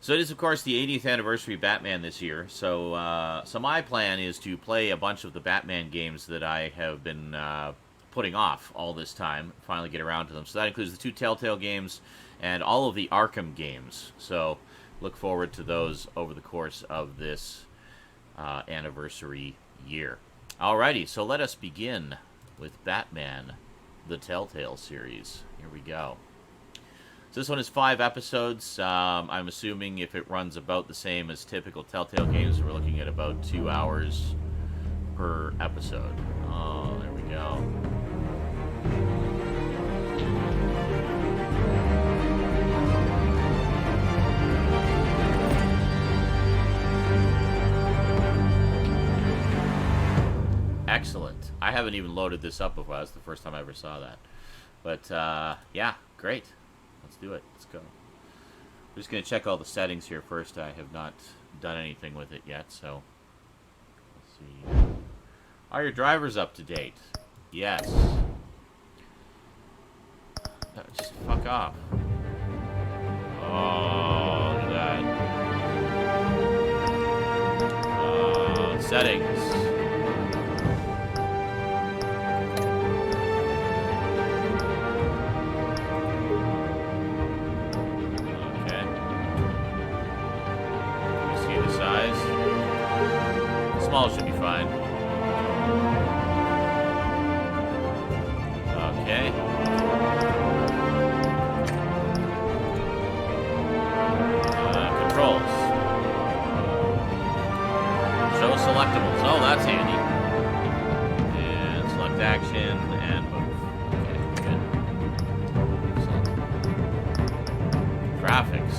So it is, of course, the 80th anniversary of Batman this year. So my plan is to play a bunch of the Batman games that I have been putting off all this time. Finally get around to them. So that includes the 2 Telltale games and all of the Arkham games. So look forward to those over the course of this anniversary year. Alrighty, so let us begin with Batman, the Telltale series. Here we go. So this one is 5 episodes. I'm assuming if it runs about the same as typical Telltale games, we're looking at about 2 hours per episode. Oh, there we go. Excellent. I haven't even loaded this up before. That's the first time I ever saw that. But, yeah, great. Let's do it. Let's go. I'm just going to check all the settings here first. I have not done anything with it yet, so let's see. Are your drivers up to date? Yes. Just fuck off. Oh, look at that. Settings. Small should be fine. Okay. Controls. Show selectables. Oh, that's handy. And select action and move. Okay, good. Excellent. Graphics.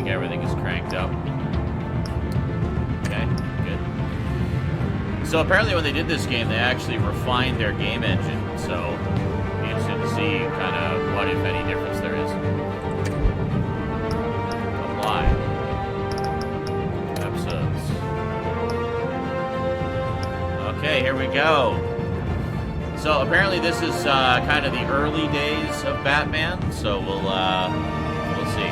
Everything is cranked up. Okay, good. So apparently when they did this game, they actually refined their game engine. So be interested to see kind of what, if any, difference there is. Apply. Episodes. Okay, here we go. So apparently this is kind of the early days of Batman. So we'll see.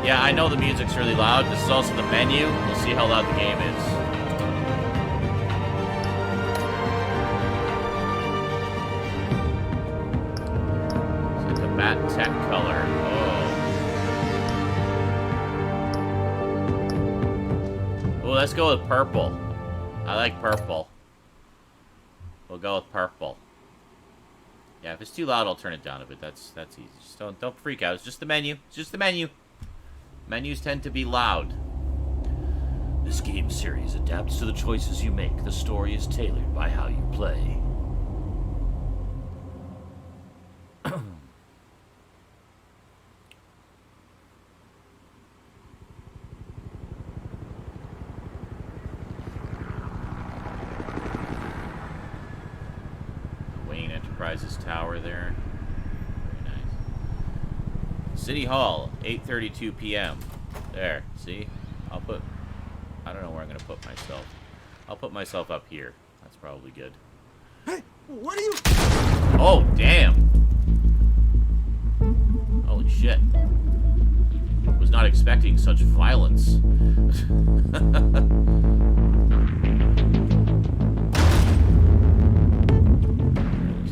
Yeah, I know the music's really loud. This is also the menu. We'll see how loud the game is. Set the Bat Tech color. Oh, let's go with purple. I like purple. We'll go with purple. Yeah, if it's too loud, I'll turn it down a bit. That's easy. Just don't freak out. It's just the menu. It's just the menu. Menus tend to be loud. This game series adapts to the choices you make. The story is tailored by how you play. Wayne Enterprises Tower there. City Hall, 8:32 p.m. There, see? I don't know where I'm going to put myself. I'll put myself up here. That's probably good. Hey, what are you... Oh, damn. Holy shit. Was not expecting such violence. Just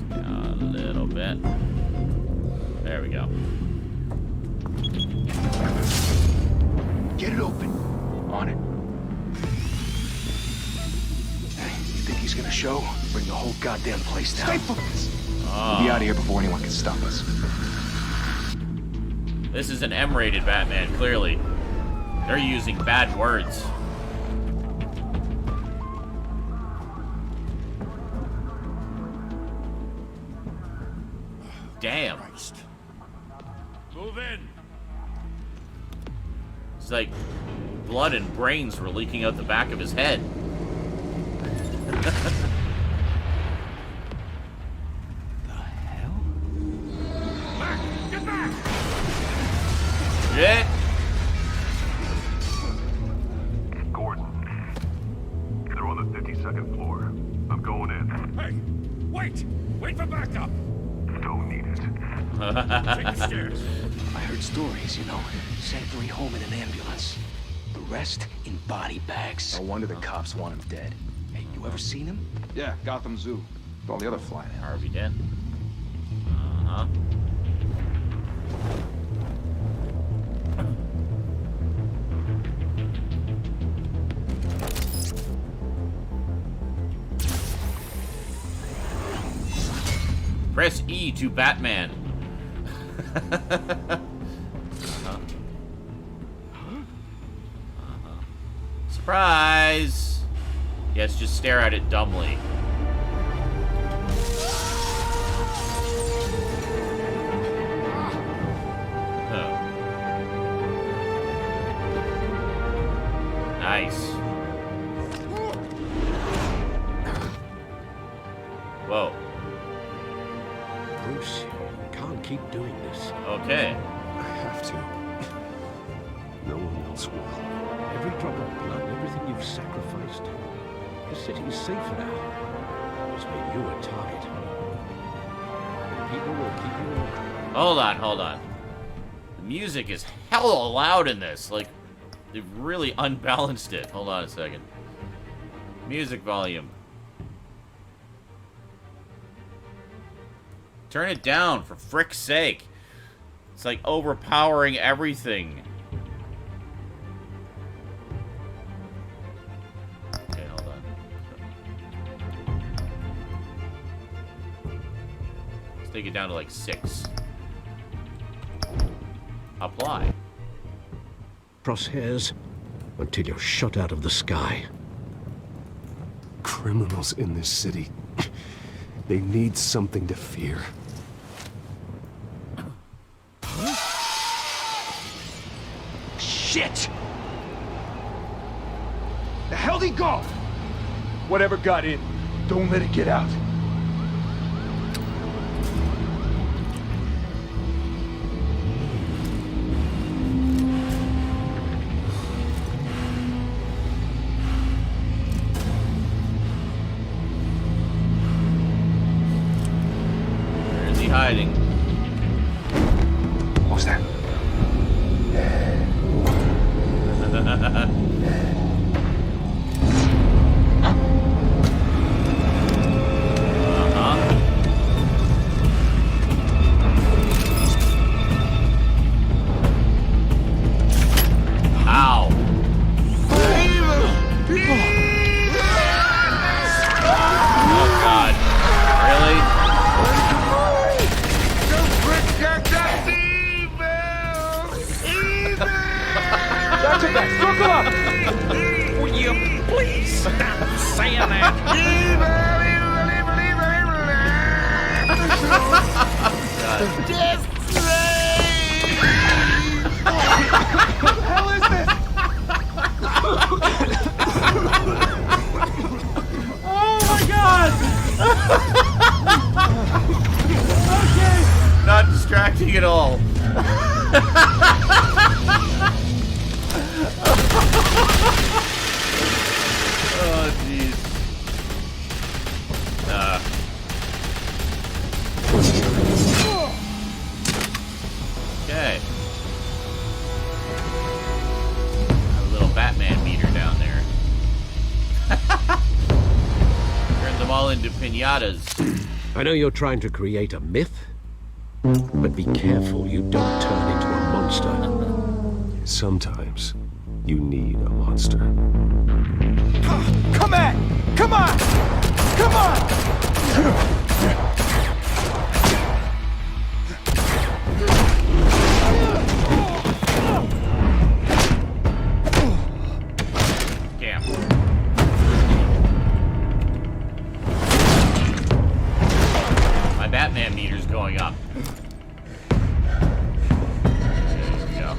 down a little bit. There we go. Get it open. On it. Hey, you think he's gonna show? Bring the whole goddamn place down. Stay focused. We'll be out of here before anyone can stop us. This is an M-rated Batman, clearly. They're using bad words. Damn. Christ. Move in. It's like blood and brains were leaking out the back of his head. The hell? Back! Get back! Shit. Gordon, they're on the 52nd floor. I'm going in. Hey, wait! Wait for backup! Don't need it. Take the stairs. I heard stories, you know. Sent 3 home in an ambulance. The rest in body bags. No wonder the cops want him dead. Hey, you ever seen him? Yeah, Gotham Zoo. With all the other flying hell. Harvey Dent. Uh-huh. Press E to Batman. Surprise! Yes, just stare at it dumbly. Oh. Nice. Whoa. Bruce, you can't keep doing this. Okay. I have to. No one else will. Every drop of blood, everything you've sacrificed. The city is safer now. It's made you a target. And people will keep you in the... Hold on. The music is hella loud in this. Like, they've really unbalanced it. Hold on a second. Music volume. Turn it down, for frick's sake. It's like overpowering everything. Okay, hold on. Let's take it down to like 6. Apply. Crosshairs until you're shot out of the sky. Criminals in this city. They need something to fear. Shit! The hell'd he go? Whatever got in, don't let it get out. Where is he hiding? What was that? Ow. Oh, God. Really? That's it, guys. Circle up! Will you please stop saying that? What the hell is this? Oh, my God. Okay. Not distracting at all. Oh, jeez. Okay. A little Batman meter down there. Turn them all into piñatas. I know you're trying to create a myth, but be careful you don't turn into a monster. Sometimes you need a monster. Come at! Come on! Come on! Damn. My Batman meter's going up. There we go.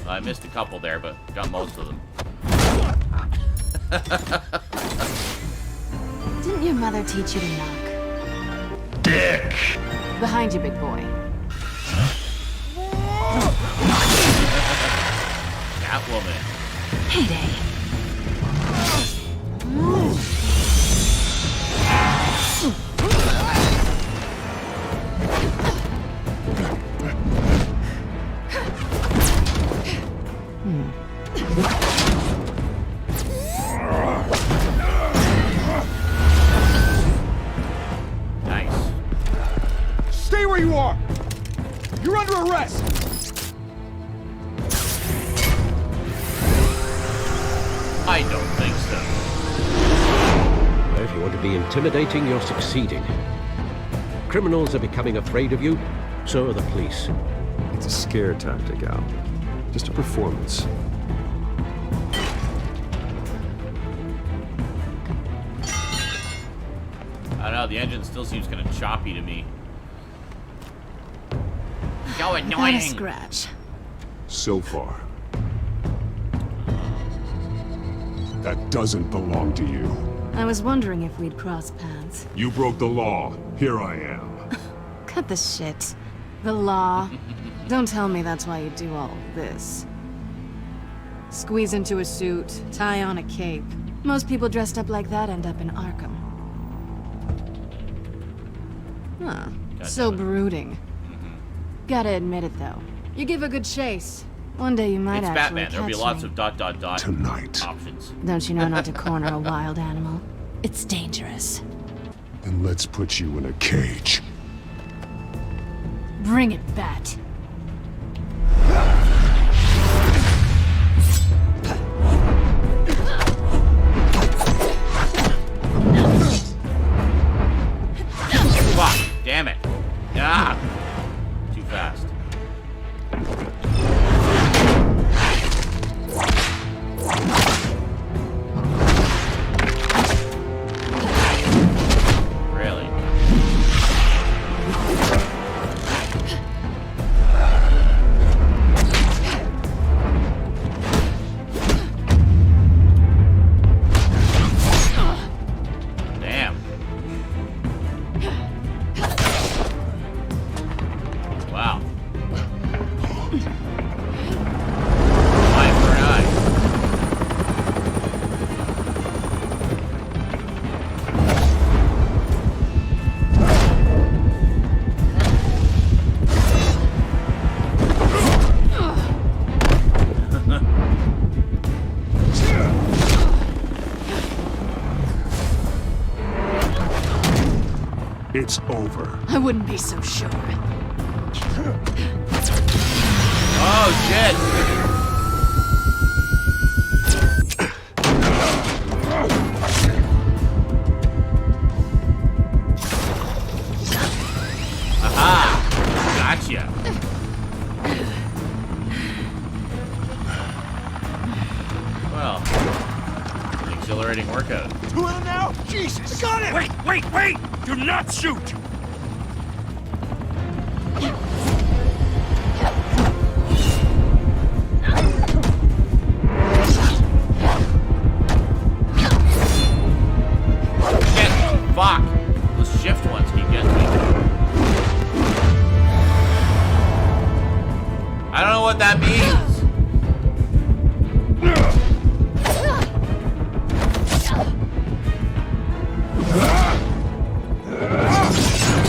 I missed a couple there, but got most of them. Didn't your mother teach you to knock? Dick! Behind you, big boy. Catwoman. Heyday. Nice. Stay where you are! You're under arrest! I don't think so. If you want to be intimidating, you're succeeding. Criminals are becoming afraid of you, so are the police. It's a scare tactic, Al. Just a performance. I don't know, the engine still seems kind of choppy to me. So Not a annoying. scratch. So far. That doesn't belong to you. I was wondering if we'd cross paths. You broke the law. Here I am. Cut the shit. The law. Don't tell me that's why you do all this. Squeeze into a suit, tie on a cape. Most people dressed up like that end up in Arkham. Huh. So brooding. Gotta admit it, though. You give a good chase. One day you might It's actually Batman. There'll be catch lots me. of ... Tonight. options. Don't you know not to corner a wild animal? It's dangerous. Then let's put you in a cage. Bring it, Bat. Fuck! Damn it! Ah! Too fast. Really? Damn. Wow. Eye for an eye. It's over. I wouldn't be so sure. Oh shit! Aha! Gotcha. Well, an exhilarating workout. Two of them now? Jesus! Got it! Wait, wait, wait! Do not shoot! Shit! Fuck! Those shift ones keep getting me. I don't know what that means.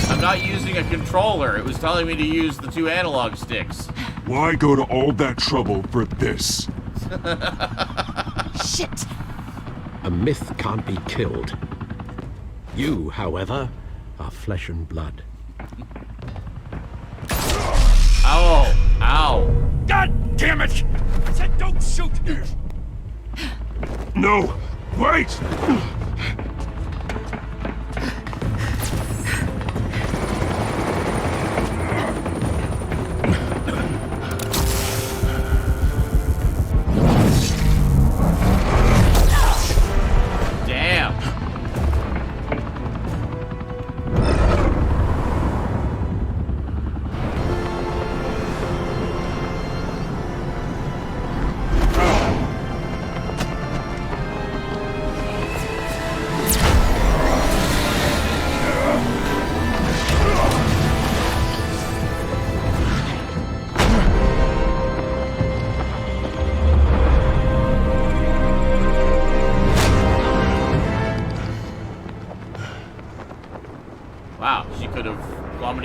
I'm not using a controller. It was telling me to use the two analog sticks. Why go to all that trouble for this? Shit! A myth can't be killed. You, however, are flesh and blood. Ow! Ow! God damn it! I said don't shoot! No! Wait! Damn!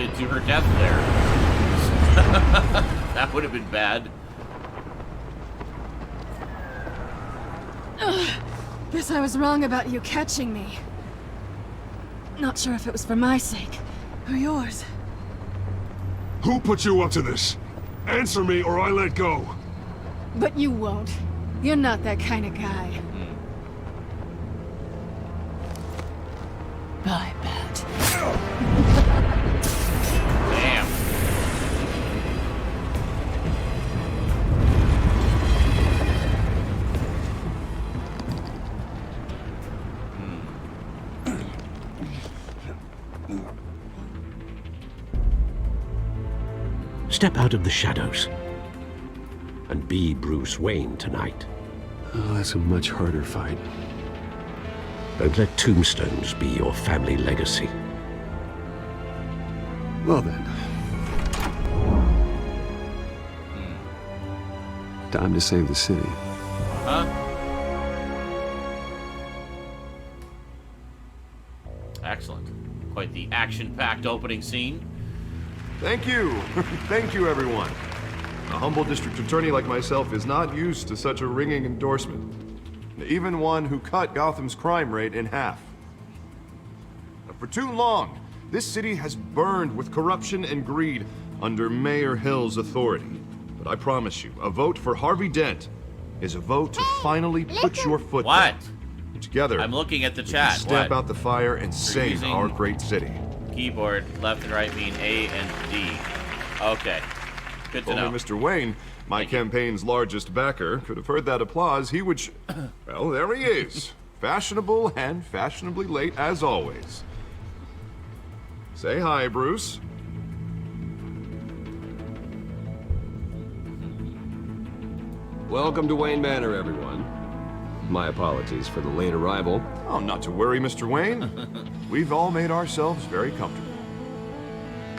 teleported to her death there. That would have been bad. Guess I was wrong about you catching me. Not sure if it was for my sake or yours. Who put you up to this? Answer me or I let go. But you won't. You're not that kind of guy. I bet. Damn. Step out of the shadows and be Bruce Wayne tonight. Oh, that's a much harder fight. Don't let tombstones be your family legacy. Well then. Time to save the city. Huh? Excellent. Quite the action-packed opening scene. Thank you. Thank you, everyone. A humble district attorney like myself is not used to such a ringing endorsement. Even one who cut Gotham's crime rate in half. For too long, this city has burned with corruption and greed under Mayor Hill's authority. But I promise you, a vote for Harvey Dent is a vote to finally put your foot What? down. Together, I'm looking at the we chat. can stamp What? out the fire and save using- our great city. Keyboard, left and right mean A and D. Okay. Good to Only know. Mr. Wayne, my Thank you. campaign's largest backer, could have heard that applause. He would well, there he is. Fashionable and fashionably late as always. Say hi, Bruce. Welcome to Wayne Manor, everyone. My apologies for the late arrival. Oh, not to worry, Mr. Wayne. We've all made ourselves very comfortable.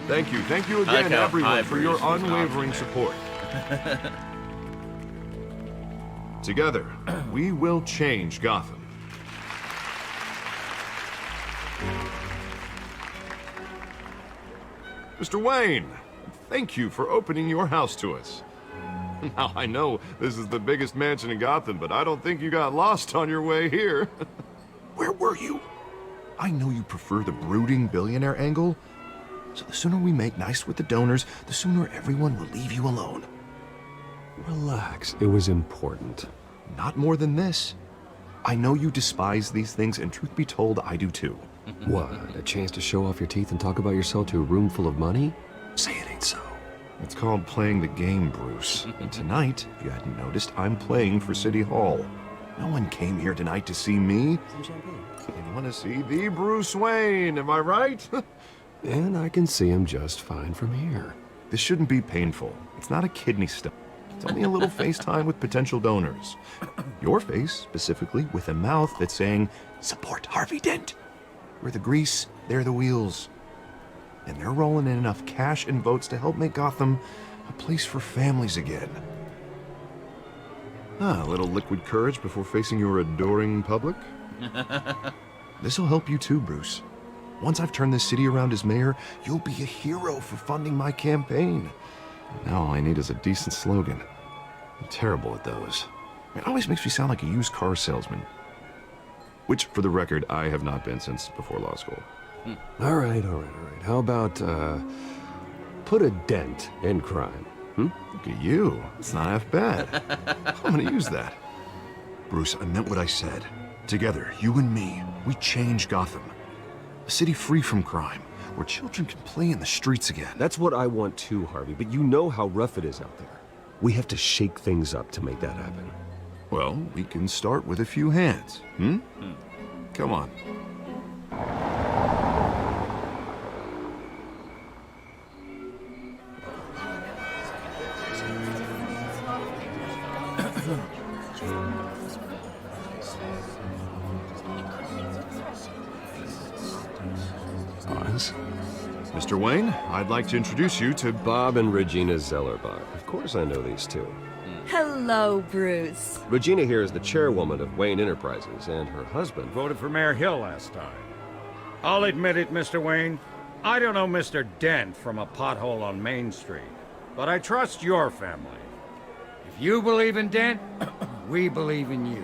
Thank you I like again, how everyone, hi, for your Bruce was unwavering not support. Together, we will change Gotham. Mr. Wayne, thank you for opening your house to us. Now, I know this is the biggest mansion in Gotham, but I don't think you got lost on your way here. Where were you? I know you prefer the brooding billionaire angle, so the sooner we make nice with the donors, the sooner everyone will leave you alone. Relax. It was important. Not more than this. I know you despise these things, and truth be told, I do too. What? A chance to show off your teeth and talk about yourself to a room full of money? Say it ain't so. It's called playing the game, Bruce. And tonight, if you hadn't noticed, I'm playing for City Hall. No one came here tonight to see me. They want to see the Bruce Wayne, am I right? And I can see him just fine from here. This shouldn't be painful. It's not a kidney stone. It's only a little FaceTime with potential donors. Your face, specifically, with a mouth that's saying, support Harvey Dent. We're the grease, they're the wheels. And they're rolling in enough cash and votes to help make Gotham a place for families again. A little liquid courage before facing your adoring public. This'll help you too, Bruce. Once I've turned this city around as mayor, you'll be a hero for funding my campaign. Now all I need is a decent slogan. I'm terrible at those. It always makes me sound like a used car salesman. Which, for the record, I have not been since before law school. All right. How about, put a dent in crime? Look at you. It's not half bad. I'm gonna use that. Bruce, I meant what I said. Together, you and me, we change Gotham. A city free from crime, where children can play in the streets again. That's what I want too, Harvey, but you know how rough it is out there. We have to shake things up to make that happen. Well, we can start with a few hands, Come on. Pause. Mr. Wayne, I'd like to introduce you to Bob and Regina Zellerbach. Of course I know these two. Hello, Bruce. Regina here is the chairwoman of Wayne Enterprises, and her husband... Voted for Mayor Hill last time. I'll admit it, Mr. Wayne. I don't know Mr. Dent from a pothole on Main Street, but I trust your family. If you believe in Dent, we believe in you.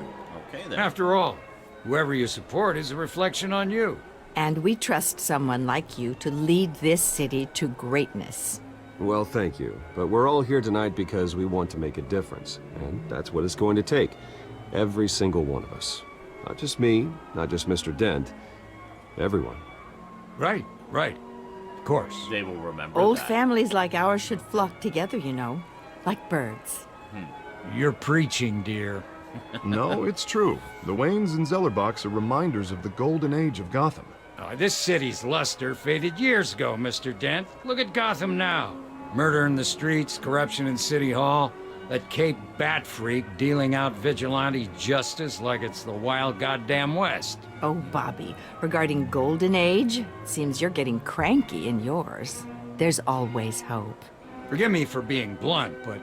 Okay, then. After all, whoever you support is a reflection on you. And we trust someone like you to lead this city to greatness. Well, thank you. But we're all here tonight because we want to make a difference. And that's what it's going to take. Every single one of us. Not just me, not just Mr. Dent. Everyone. Right. Of course. They will remember Old that. families like ours should flock together, you know. Like birds. You're preaching, dear. No, it's true. The Waynes and Zellerbachs are reminders of the golden age of Gotham. This city's luster faded years ago, Mr. Dent. Look at Gotham now. Murder in the streets, corruption in City Hall, that Cape Bat freak dealing out vigilante justice like it's the wild goddamn West. Oh, Bobby, regarding Golden Age, seems you're getting cranky in yours. There's always hope. Forgive me for being blunt, but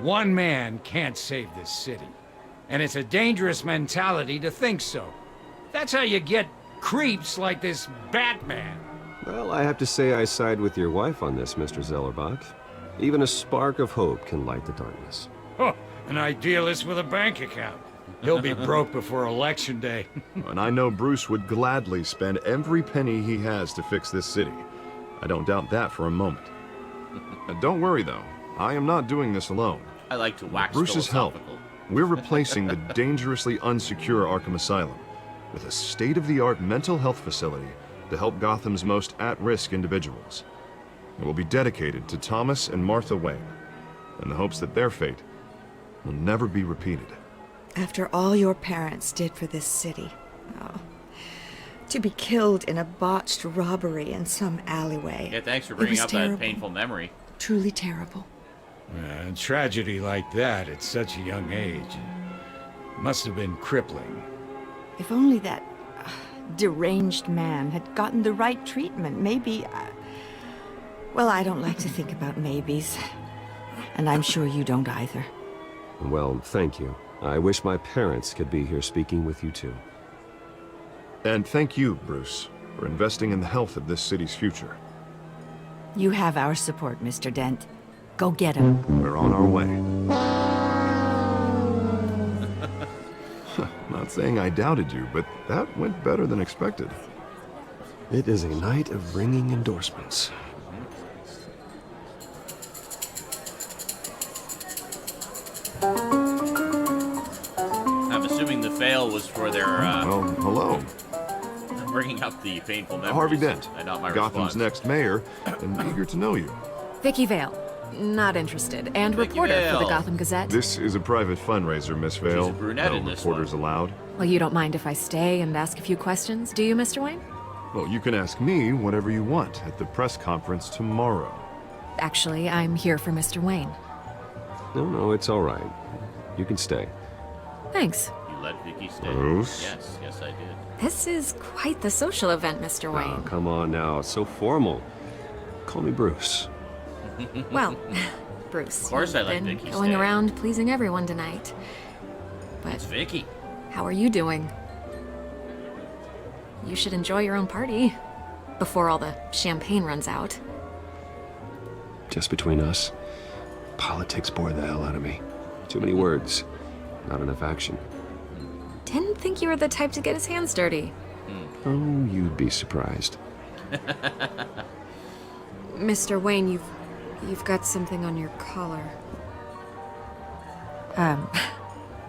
one man can't save this city. And it's a dangerous mentality to think so. That's how you get creeps like this Batman. Well, I have to say I side with your wife on this, Mr. Zellerbach. Even a spark of hope can light the darkness. Oh, an idealist with a bank account. He'll be broke before Election Day. And I know Bruce would gladly spend every penny he has to fix this city. I don't doubt that for a moment. Don't worry, though. I am not doing this alone. I like to wax Bruce's help. philosophical. We're replacing the dangerously unsecure Arkham Asylum with a state-of-the-art mental health facility to help Gotham's most at-risk individuals. It will be dedicated to Thomas and Martha Wayne, in the hopes that their fate will never be repeated. After all your parents did for this city, to be killed in a botched robbery in some alleyway. Yeah, thanks for It bringing was up terrible. that painful memory. Truly terrible. A tragedy like that at such a young age must have been crippling. If only that deranged man had gotten the right treatment, maybe... Well, I don't like to think about maybes. And I'm sure you don't either. Well, thank you. I wish my parents could be here speaking with you too. And thank you, Bruce, for investing in the health of this city's future. You have our support, Mr. Dent. Go get him. We're on our way. Not saying I doubted you, but that went better than expected. It is a night of ringing endorsements. I'm assuming the fail was for their, Well, hello. bringing up the painful memories. Harvey Dent, and not my Gotham's response. next mayor, and eager to know you. Vicky Vale. Not interested. And Vicky reporter for the Vale. Gotham Gazette. This is a private fundraiser, Miss Vale. She's a brunette No in this reporters one. allowed. Well, you don't mind if I stay and ask a few questions, do you, Mr. Wayne? Well, you can ask me whatever you want at the press conference tomorrow. Actually, I'm here for Mr. Wayne. No, it's all right. You can stay. Thanks. You let Vicky stay. Bruce? Yes, I did. This is quite the social event, Mr. Oh, Wayne. come on now. It's so formal. Call me Bruce. Well, Bruce, Of course I you've let been Vicky going stay. around pleasing everyone tonight. But It's Vicky. how are you doing? You should enjoy your own party before all the champagne runs out. Just between us, politics bore the hell out of me. Too many words, not enough action. Didn't think you were the type to get his hands dirty. Oh, you'd be surprised. Mr. Wayne, you've got something on your collar.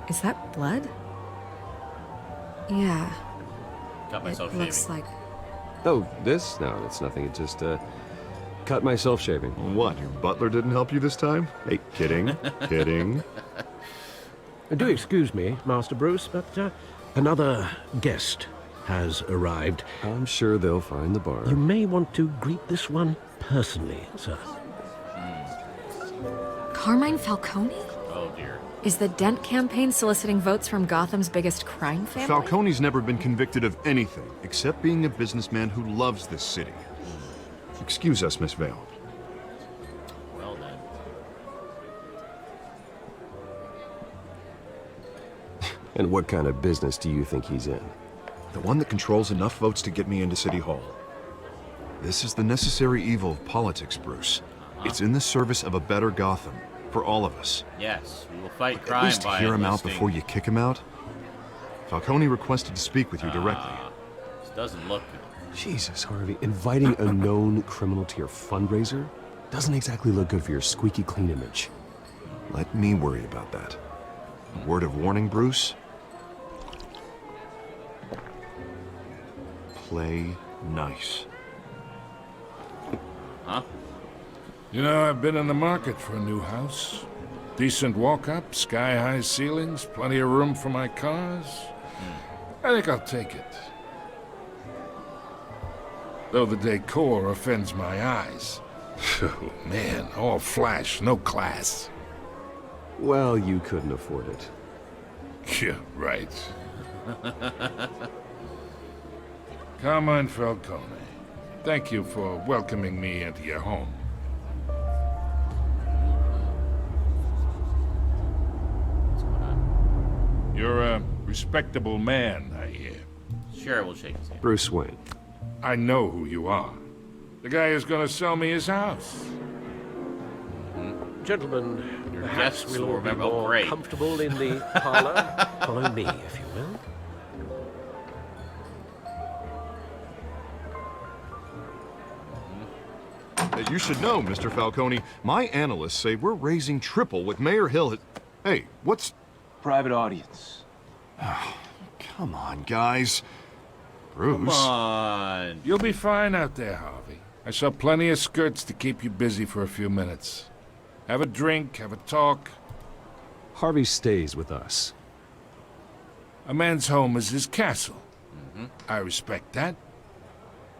Is that blood? Yeah, Got it myself looks shaving. like... Oh, this? No, it's nothing. It just, cut myself shaving. What, your butler didn't help you this time? Hey, kidding, kidding. Do excuse me, Master Bruce, but another guest has arrived. I'm sure they'll find the bar. You may want to greet this one personally, sir. Carmine Falcone? Oh, dear. Is the Dent campaign soliciting votes from Gotham's biggest crime family? Falcone's never been convicted of anything except being a businessman who loves this city. Excuse us, Miss Vale. Well then. And what kind of business do you think he's in? The one that controls enough votes to get me into City Hall. This is the necessary evil of politics, Bruce. It's in the service of a better Gotham, for all of us. Yes, we will fight crime At least by hear him out enlisting... before you kick him out. Falcone requested to speak with you directly. This doesn't look good. Jesus, Harvey, inviting a known criminal to your fundraiser doesn't exactly look good for your squeaky clean image. Let me worry about that. A word of warning, Bruce? Play nice. Huh? You know, I've been in the market for a new house. Decent walk-up, sky-high ceilings, plenty of room for my cars. I think I'll take it. Though the decor offends my eyes. Oh, man, all flash, no class. Well, you couldn't afford it. Yeah, right. Carmine Falcone, thank you for welcoming me into your home. You're a respectable man, I hear. Sure, we'll shake his hand. Bruce Wayne. I know who you are. The guy who's gonna sell me his house. Gentlemen, Your perhaps guests we'll will all be remember. more Great. comfortable in the parlor. Follow me, if you will. You should know, Mr. Falcone, my analysts say we're raising triple what Mayor Hill had... Hey, what's... Private audience. Come on, guys. Bruce. Come on. You'll be fine out there, Harvey. I saw plenty of skirts to keep you busy for a few minutes. Have a drink, have a talk. Harvey stays with us. A man's home is his castle. I respect that.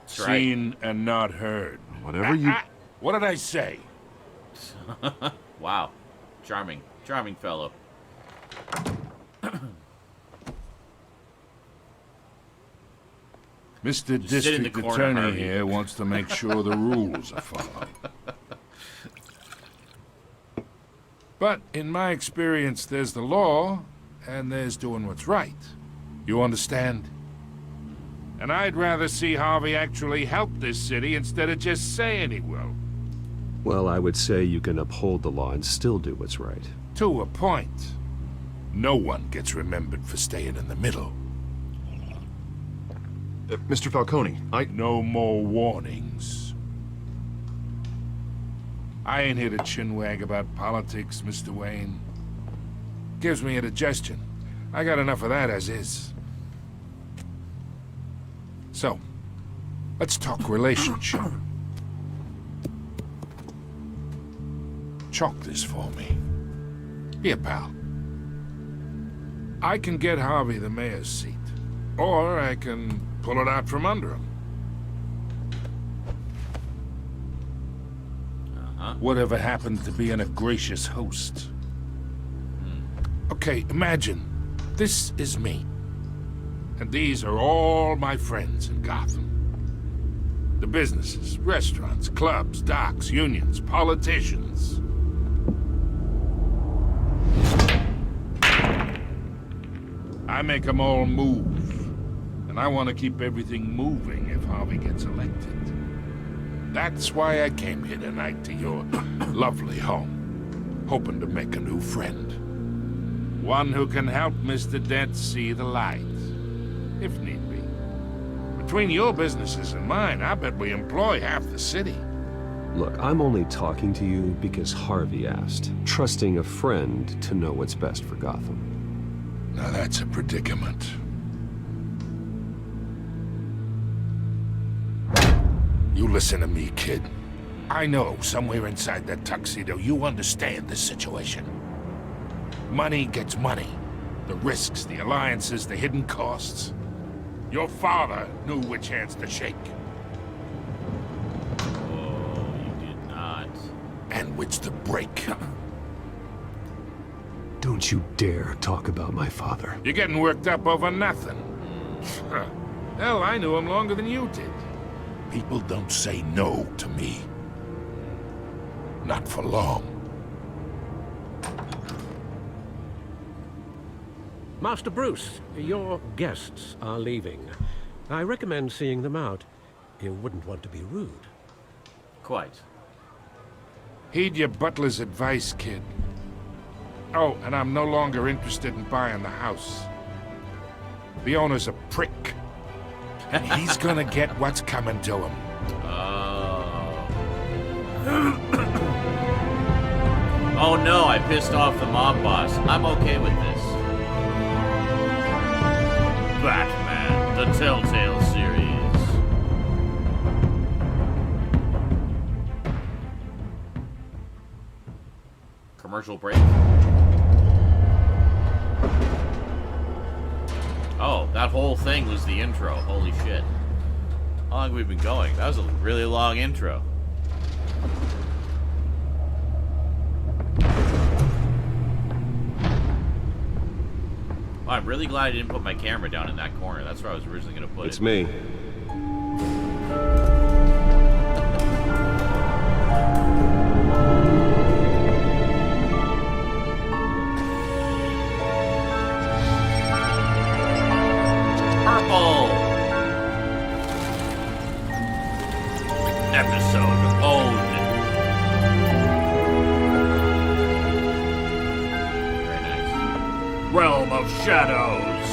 That's right. Seen and not heard. Whatever you... What did I say? Wow. Charming. Charming fellow. Mr. Just sit in the District corner, Attorney Harvey. here wants to make sure the rules are followed. But in my experience, there's the law, and there's doing what's right. You understand? And I'd rather see Harvey actually help this city instead of just saying he will. Well, I would say you can uphold the law and still do what's right. To a point. No one gets remembered for staying in the middle. Mr. Falcone, No more warnings. I ain't here to chinwag about politics, Mr. Wayne. Gives me indigestion. I got enough of that as is. So, let's talk relationship. Chalk this for me. Here, pal. I can get Harvey the mayor's seat, or I can pull it out from under him. Whatever happened to being a gracious host? Okay, imagine this is me. And these are all my friends in Gotham. The businesses, restaurants, clubs, docks, unions, politicians. I make them all move. And I want to keep everything moving if Harvey gets elected. That's why I came here tonight to your lovely home, hoping to make a new friend. One who can help Mr. Dent see the light, if need be. Between your businesses and mine, I bet we employ half the city. Look, I'm only talking to you because Harvey asked, trusting a friend to know what's best for Gotham. Now that's a predicament. You listen to me, kid. I know somewhere inside that tuxedo you understand this situation. Money gets money. The risks, the alliances, the hidden costs. Your father knew which hands to shake. Oh, you did not. And which to break. Don't you dare talk about my father. You're getting worked up over nothing. Hell, I knew him longer than you did. People don't say no to me. Not for long. Master Bruce, your guests are leaving. I recommend seeing them out. You wouldn't want to be rude. Quite. Heed your butler's advice, kid. Oh, and I'm no longer interested in buying the house. The owner's a prick. And he's gonna get what's coming to him. Oh no, I pissed off the mob boss. I'm okay with this. Batman, the Telltale series. Commercial break. Oh, that whole thing was the intro. Holy shit. How long have we been going? That was a really long intro. Oh, I'm really glad I didn't put my camera down in that corner. That's where I was originally going to put it. It's me. Purple! Episode owned. Very nice. Realm of Shadows.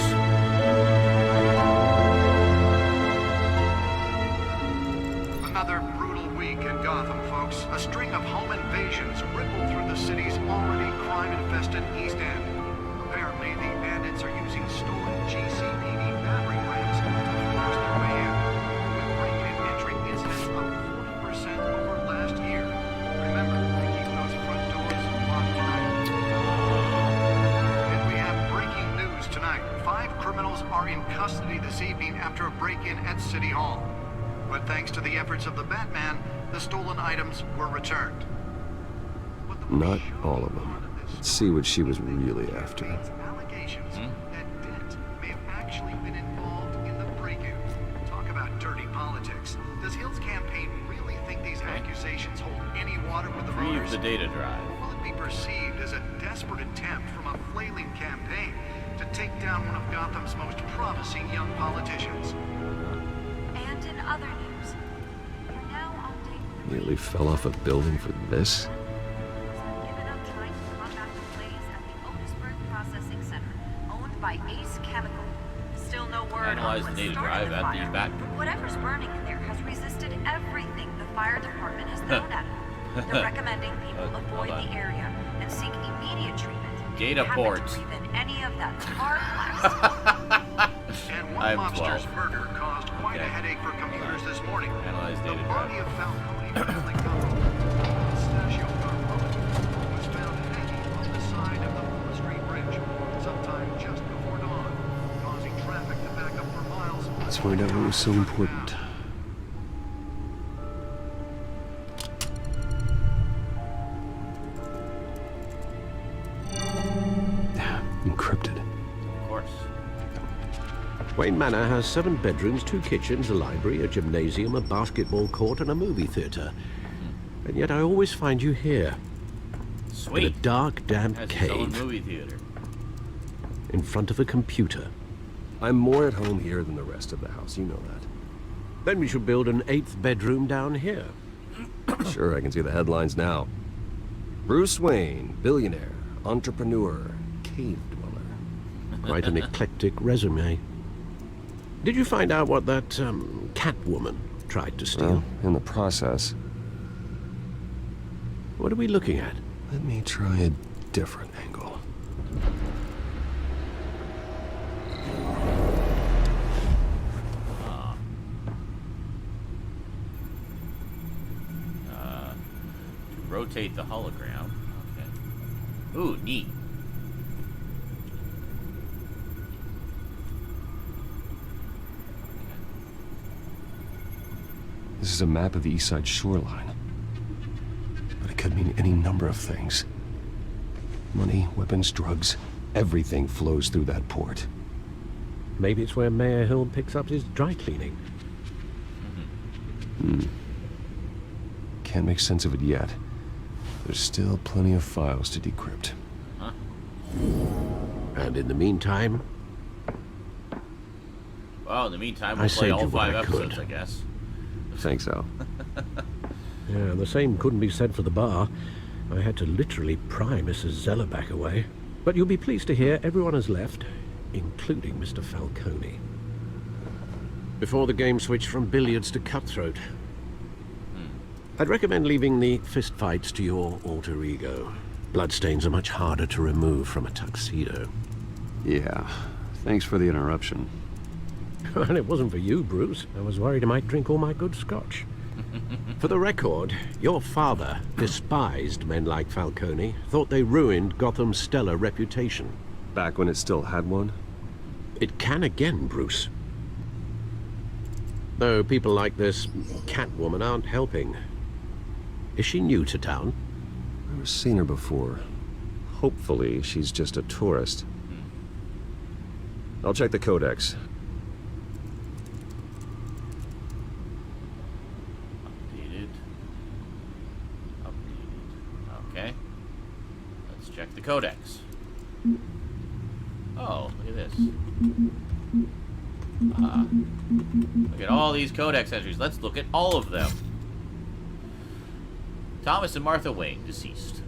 Another brutal week in Gotham, folks. A string of home invasions rippled through the city's already crime-infested East End. Apparently, the bandits are using stolen GCPD battering rams to force their way in, with break-in entry incidents up 40% over last year. Remember, they keep those front doors locked tonight. And we have breaking news tonight. 5 criminals are in custody this evening after a break-in at City Hall. But thanks to the efforts of the Batman, the stolen items were returned. Not all of them. Let's see what she was really after. Allegations that Dent may have actually been involved in the break-in. Talk about dirty politics. Does Hill's campaign really think these accusations hold any water with the Retrieve voters? the data drive. Or will it be perceived as a desperate attempt from a flailing campaign to take down one of Gotham's most promising young politicians? And in other news, we're now on date with the Nearly fell off a building for this? given up trying to combat the blaze at the Otisburg Processing Center, owned by Ace Chemical. Still no word Analyze on the what data started drive the at the fire, back. but whatever's burning in there has resisted everything the fire department has thrown at it. They're recommending people avoid the area and seek immediate treatment. Data Happen to ports. breathe in any of that tar blast. And one I'm mobster's 12. murder caused quite a Okay. headache for commuters this morning. Analyze The data body drive. of Falcone family couple, Pistachio Garbo, was found hanging on the side of the Full Street Bridge sometime just before dawn, causing traffic to back up for miles. Let's find out what was so important. Encrypted. Of course. Wayne Manor has 7 bedrooms, 2 kitchens, a library, a gymnasium, a basketball court, and a movie theater. And yet I always find you here. Sweet. In a dark, damp Has its own cave. movie theater. In front of a computer. I'm more at home here than the rest of the house, you know that. Then we should build an 8th bedroom down here. Sure, I can see the headlines now. Bruce Wayne, billionaire, entrepreneur, cave dweller. Quite an eclectic resume. Did you find out what that, Catwoman tried to steal? Well, in the process. What are we looking at? Let me try a different angle. To rotate the hologram. Okay. Ooh, neat. This is a map of the East Side shoreline. But it could mean any number of things. Money, weapons, drugs, everything flows through that port. Maybe it's where Mayor Hill picks up his dry cleaning. Can't make sense of it yet. There's still plenty of files to decrypt. Huh? And in the meantime... Well, in the meantime, I we'll play saved all you what 5 I could. episodes, I guess. Thanks, Al. Yeah, the same couldn't be said for the bar. I had to literally pry Mrs. Zeller back away. But you'll be pleased to hear everyone has left, including Mr. Falcone. Before the game switched from billiards to cutthroat. I'd recommend leaving the fistfights to your alter ego. Bloodstains are much harder to remove from a tuxedo. Yeah, thanks for the interruption. Well, it wasn't for you, Bruce. I was worried I might drink all my good scotch. For the record, your father despised men like Falcone, thought they ruined Gotham's stellar reputation. Back when it still had one? It can again, Bruce. Though people like this Catwoman aren't helping. Is she new to town? I've never seen her before. Hopefully, she's just a tourist. I'll check the codex. Okay. Let's check the codex. Oh, look at this. Look at all these codex entries. Let's look at all of them. Thomas and Martha Wayne, deceased.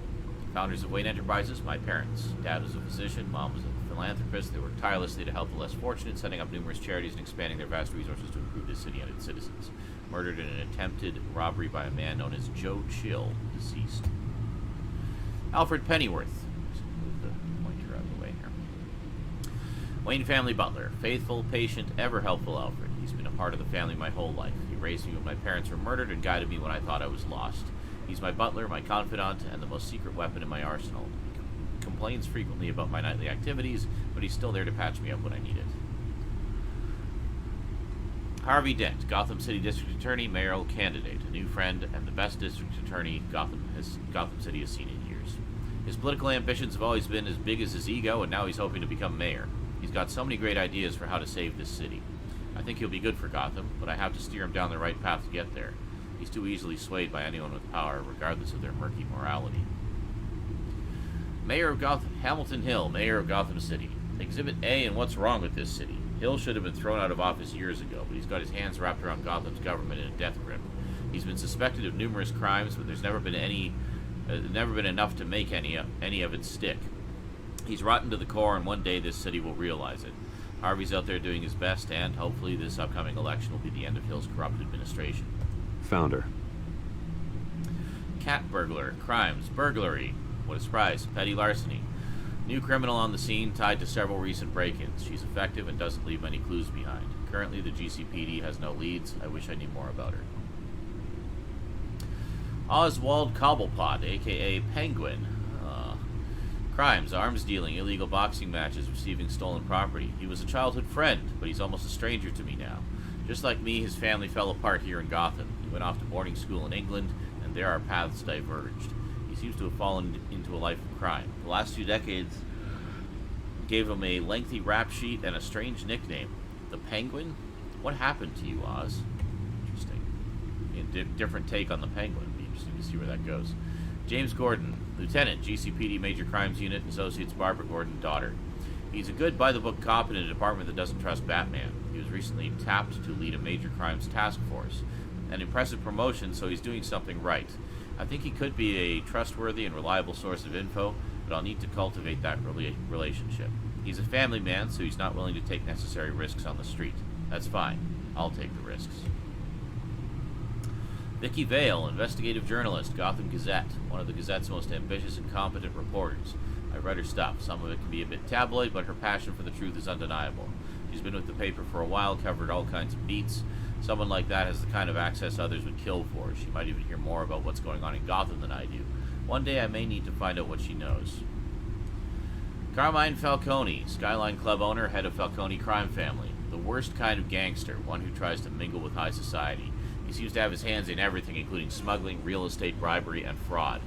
Founders of Wayne Enterprises, my parents. Dad was a physician, Mom was a philanthropist. They worked tirelessly to help the less fortunate, setting up numerous charities and expanding their vast resources to improve the city and its citizens. Murdered in an attempted robbery by a man known as Joe Chill, deceased. Alfred Pennyworth. Move the pointer out of the way here. Wayne family butler. Faithful, patient, ever helpful Alfred. He's been a part of the family my whole life. He raised me when my parents were murdered and guided me when I thought I was lost. He's my butler, my confidant, and the most secret weapon in my arsenal. He complains frequently about my nightly activities, but he's still there to patch me up when I need it. Harvey Dent, Gotham City District Attorney, mayoral candidate, a new friend, and the best district attorney Gotham City has seen in years. His political ambitions have always been as big as his ego, and now he's hoping to become mayor. He's got so many great ideas for how to save this city. I think he'll be good for Gotham, but I have to steer him down the right path to get there. He's too easily swayed by anyone with power, regardless of their murky morality. Mayor of Gotham, Hamilton Hill, Mayor of Gotham City. Exhibit A and what's wrong with this city. Hill should have been thrown out of office years ago, but he's got his hands wrapped around Gotham's government in a death grip. He's been suspected of numerous crimes, but there's never been enough to make any of it stick. He's rotten to the core, and one day this city will realize it. Harvey's out there doing his best, and hopefully this upcoming election will be the end of Hill's corrupt administration. Founder. Cat burglar, crimes, burglary. What a surprise, petty larceny. New criminal on the scene tied to several recent break-ins. She's effective and doesn't leave many clues behind. Currently, the GCPD has no leads. I wish I knew more about her. Oswald Cobblepot, a.k.a. Penguin. Crimes, arms dealing, illegal boxing matches, receiving stolen property. He was a childhood friend, but he's almost a stranger to me now. Just like me, his family fell apart here in Gotham. He went off to boarding school in England, and there our paths diverged. He seems to have fallen into a life of crime. The last 2 decades gave him a lengthy rap sheet and a strange nickname. The Penguin? What happened to you, Oz? Interesting. Different take on the Penguin. It'd be interesting to see where that goes. James Gordon, Lieutenant, GCPD Major Crimes Unit, Associates Barbara Gordon, daughter. He's a good by-the-book cop in a department that doesn't trust Batman. He was recently tapped to lead a major crimes task force. An impressive promotion, so he's doing something right. I think he could be a trustworthy and reliable source of info, but I'll need to cultivate that relationship. He's a family man, so he's not willing to take necessary risks on the street. That's fine. I'll take the risks. Vicky Vale, investigative journalist, Gotham Gazette, one of the Gazette's most ambitious and competent reporters. I've read her stuff. Some of it can be a bit tabloid, but her passion for the truth is undeniable. She's been with the paper for a while, covered all kinds of beats. Someone like that has the kind of access others would kill for. She might even hear more about what's going on in Gotham than I do. One day I may need to find out what she knows. Carmine Falcone, Skyline Club owner, head of Falcone crime family. The worst kind of gangster, one who tries to mingle with high society. He seems to have his hands in everything, including smuggling, real estate, bribery, and fraud.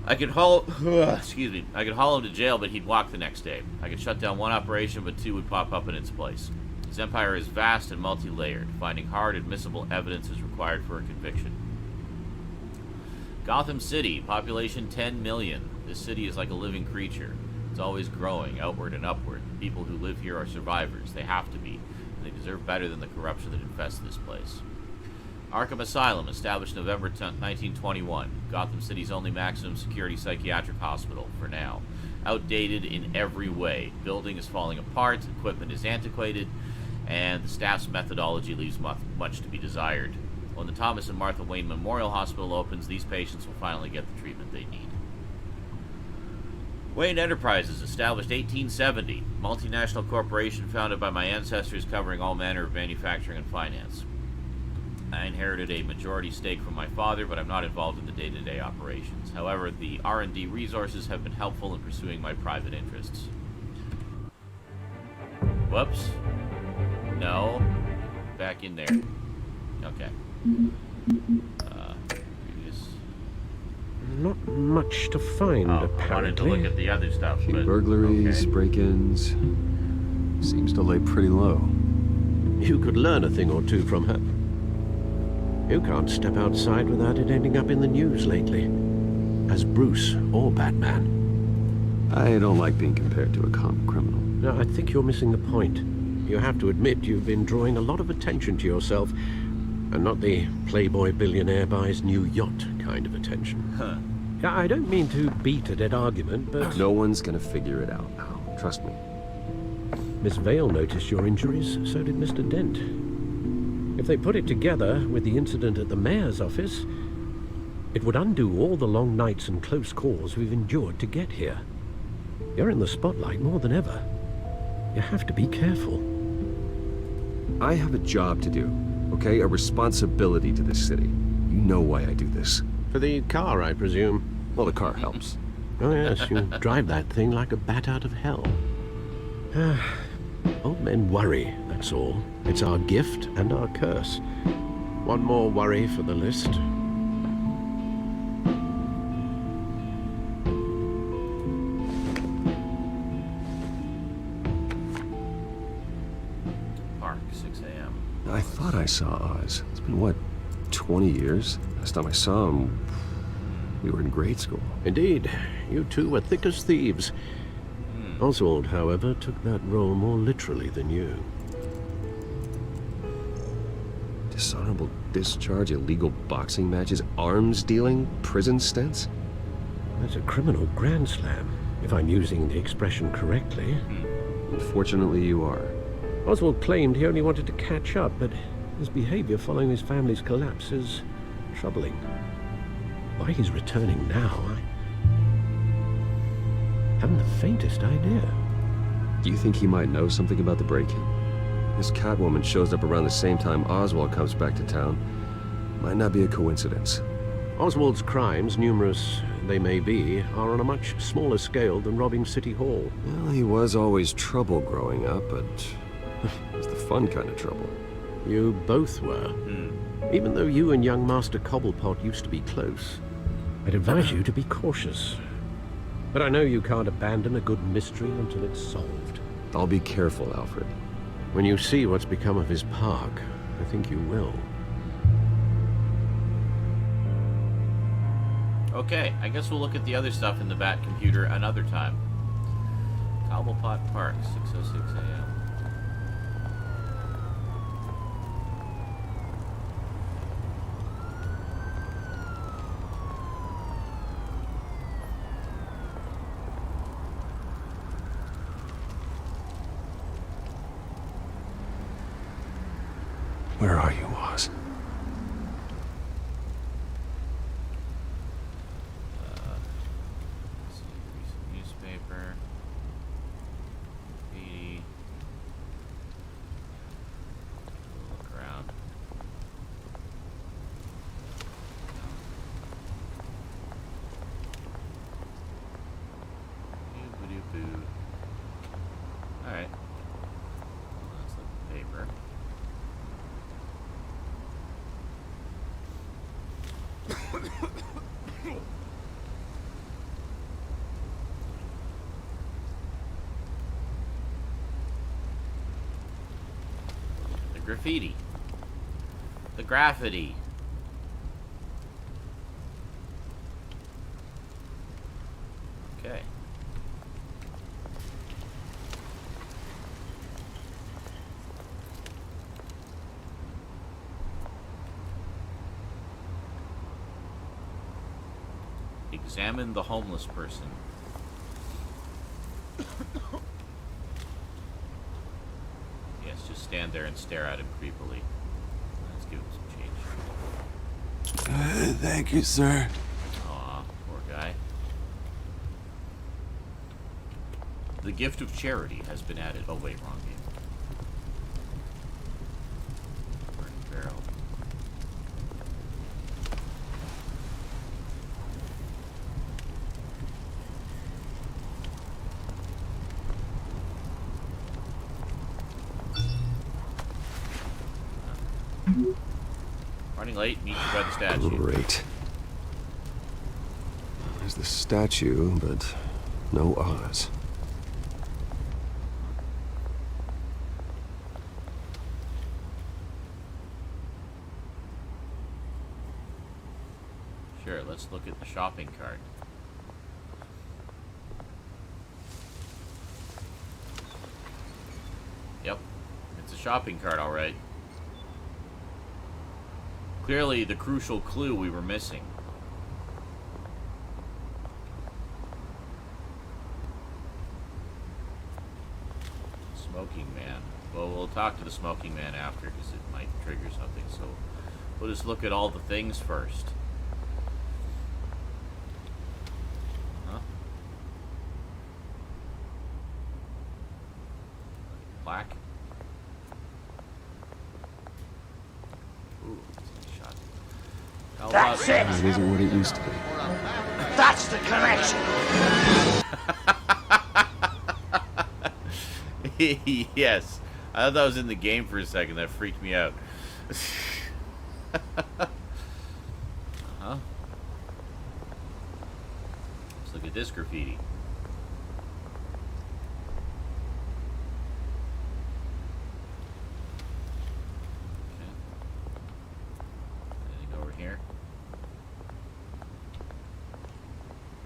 I could haul him to jail, but he'd walk the next day. I could shut down one operation, but 2 would pop up in its place. His empire is vast and multi-layered. Finding hard, admissible evidence is required for a conviction. Gotham City, population 10 million. This city is like a living creature. It's always growing, outward and upward. The people who live here are survivors. They have to be, and they deserve better than the corruption that infests this place. Arkham Asylum, established November 1921. Gotham City's only maximum security psychiatric hospital, for now. Outdated in every way. Building is falling apart, equipment is antiquated, and the staff's methodology leaves much to be desired. When the Thomas and Martha Wayne Memorial Hospital opens, these patients will finally get the treatment they need. Wayne Enterprises, established 1870. Multinational corporation founded by my ancestors, covering all manner of manufacturing and finance. I inherited a majority stake from my father, but I'm not involved in the day-to-day operations. However, the R&D resources have been helpful in pursuing my private interests. Whoops. No. Back in there. Okay. Previous. Not much to find, apparently. I wanted to look at the other stuff, but... Burglaries, break-ins... Seems to lay pretty low. You could learn a thing or two from her. You can't step outside without it ending up in the news lately. As Bruce or Batman. I don't like being compared to a common criminal. No, I think you're missing the point. You have to admit you've been drawing a lot of attention to yourself, and not the playboy billionaire buys new yacht kind of attention. Huh. Yeah, I don't mean to beat a dead argument, but... No one's gonna figure it out now. Trust me. Miss Vale noticed your injuries, so did Mr. Dent. If they put it together with the incident at the mayor's office, it would undo all the long nights and close calls we've endured to get here. You're in the spotlight more than ever. You have to be careful. I have a job to do, okay? A responsibility to this city. You know why I do this. For the car, I presume. Well, the car helps. Oh yes, you drive that thing like a bat out of hell. Old men worry, that's all. It's our gift and our curse. One more worry for the list. Park, 6 a.m. I thought I saw Oz. It's been, what, 20 years? Last time I saw him, we were in grade school. Indeed. You two were thick as thieves. Oswald, however, took that role more literally than you. Dishonorable discharge, illegal boxing matches, arms dealing, prison stints? That's a criminal grand slam, if I'm using the expression correctly. Unfortunately, you are. Oswald claimed he only wanted to catch up, but his behavior following his family's collapse is troubling. Why he's returning now, I haven't the faintest idea. Do you think he might know something about the break-in? This Catwoman shows up around the same time Oswald comes back to town. Might not be a coincidence. Oswald's crimes, numerous they may be, are on a much smaller scale than robbing City Hall. Well, he was always trouble growing up, but it was the fun kind of trouble. You both were. Even though you and young Master Cobblepot used to be close, I'd advise you to be cautious. But I know you can't abandon a good mystery until it's solved. I'll be careful, Alfred. When you see what's become of his park, I think you will. Okay, I guess we'll look at the other stuff in the Bat computer another time. Cobblepot Park, 6:06 a.m. Where are you, Oz? Newspaper. Graffiti. Look around. Alright. That's the paper. The graffiti. The graffiti. Okay. Examine the homeless person. Yes, just stand there and stare at him creepily. Let's give him some change. Thank you, sir. Aw, poor guy. The gift of charity has been added. Oh wait, wrong game. Burning barrel. Running late, meet you by the statue. Great. There's the statue, but no Oz. Sure, let's look at the shopping cart. Yep, it's a shopping cart, all right. Clearly the crucial clue we were missing. Smoking man. Well, we'll talk to the smoking man after because it might trigger something. So we'll just look at all the things first. Huh? Plaque. Ooh, shot. How That's about... it! It isn't what it used to be. That's the connection! Yes. I thought that was in the game for a second. That freaked me out. Uh-huh. Let's look at this graffiti. Anything over here?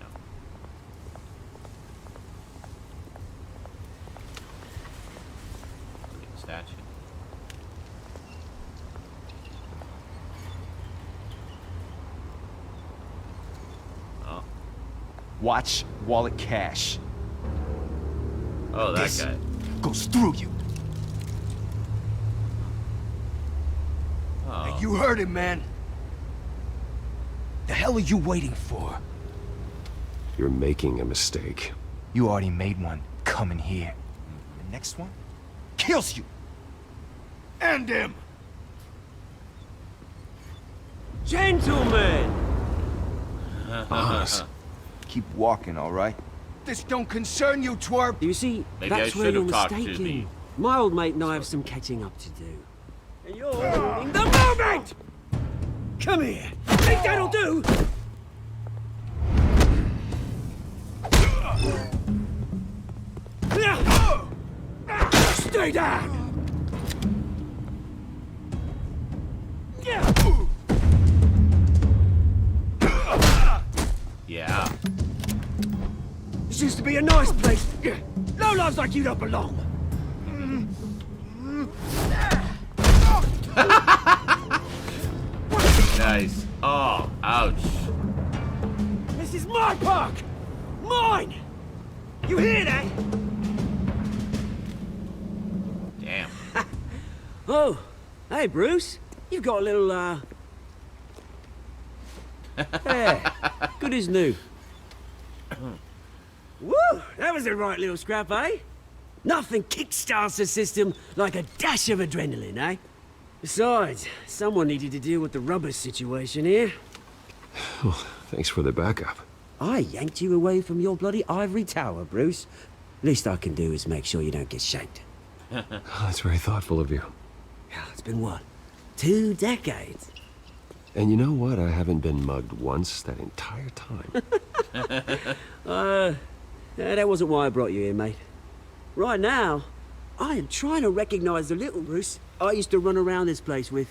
No. Look at the statue. Oh. Watch wallet cash. Oh, that This guy. goes through you. Oh. Now, you heard him, man. The hell are you waiting for? You're making a mistake. You already made one coming here. The next one kills you. End him. Gentlemen! Oz. Keep walking, all right? This don't concern you, twerp. You see, Maybe I that's where should you're have talked to mistaken. the... My old mate and I have some catching up to do. And you're ruining the moment! Come here. Think that'll do? Stay down! Yeah. This used to be a nice place. Lowlifes like you don't belong. Nice. Oh, ouch. This is my park! Mine! You hear that? Damn. Oh, hey, Bruce. You've got a little, Yeah, good as new. Woo! That was a right little scrap, eh? Nothing kickstarts the system like a dash of adrenaline, eh? Besides, someone needed to deal with the rubber situation here. Oh, thanks for the backup. I yanked you away from your bloody ivory tower, Bruce. Least I can do is make sure you don't get shanked. Oh, that's very thoughtful of you. It's been what? 2 decades? And you know what? I haven't been mugged once that entire time. That wasn't why I brought you here, mate. Right now, I am trying to recognize the little Bruce I used to run around this place with.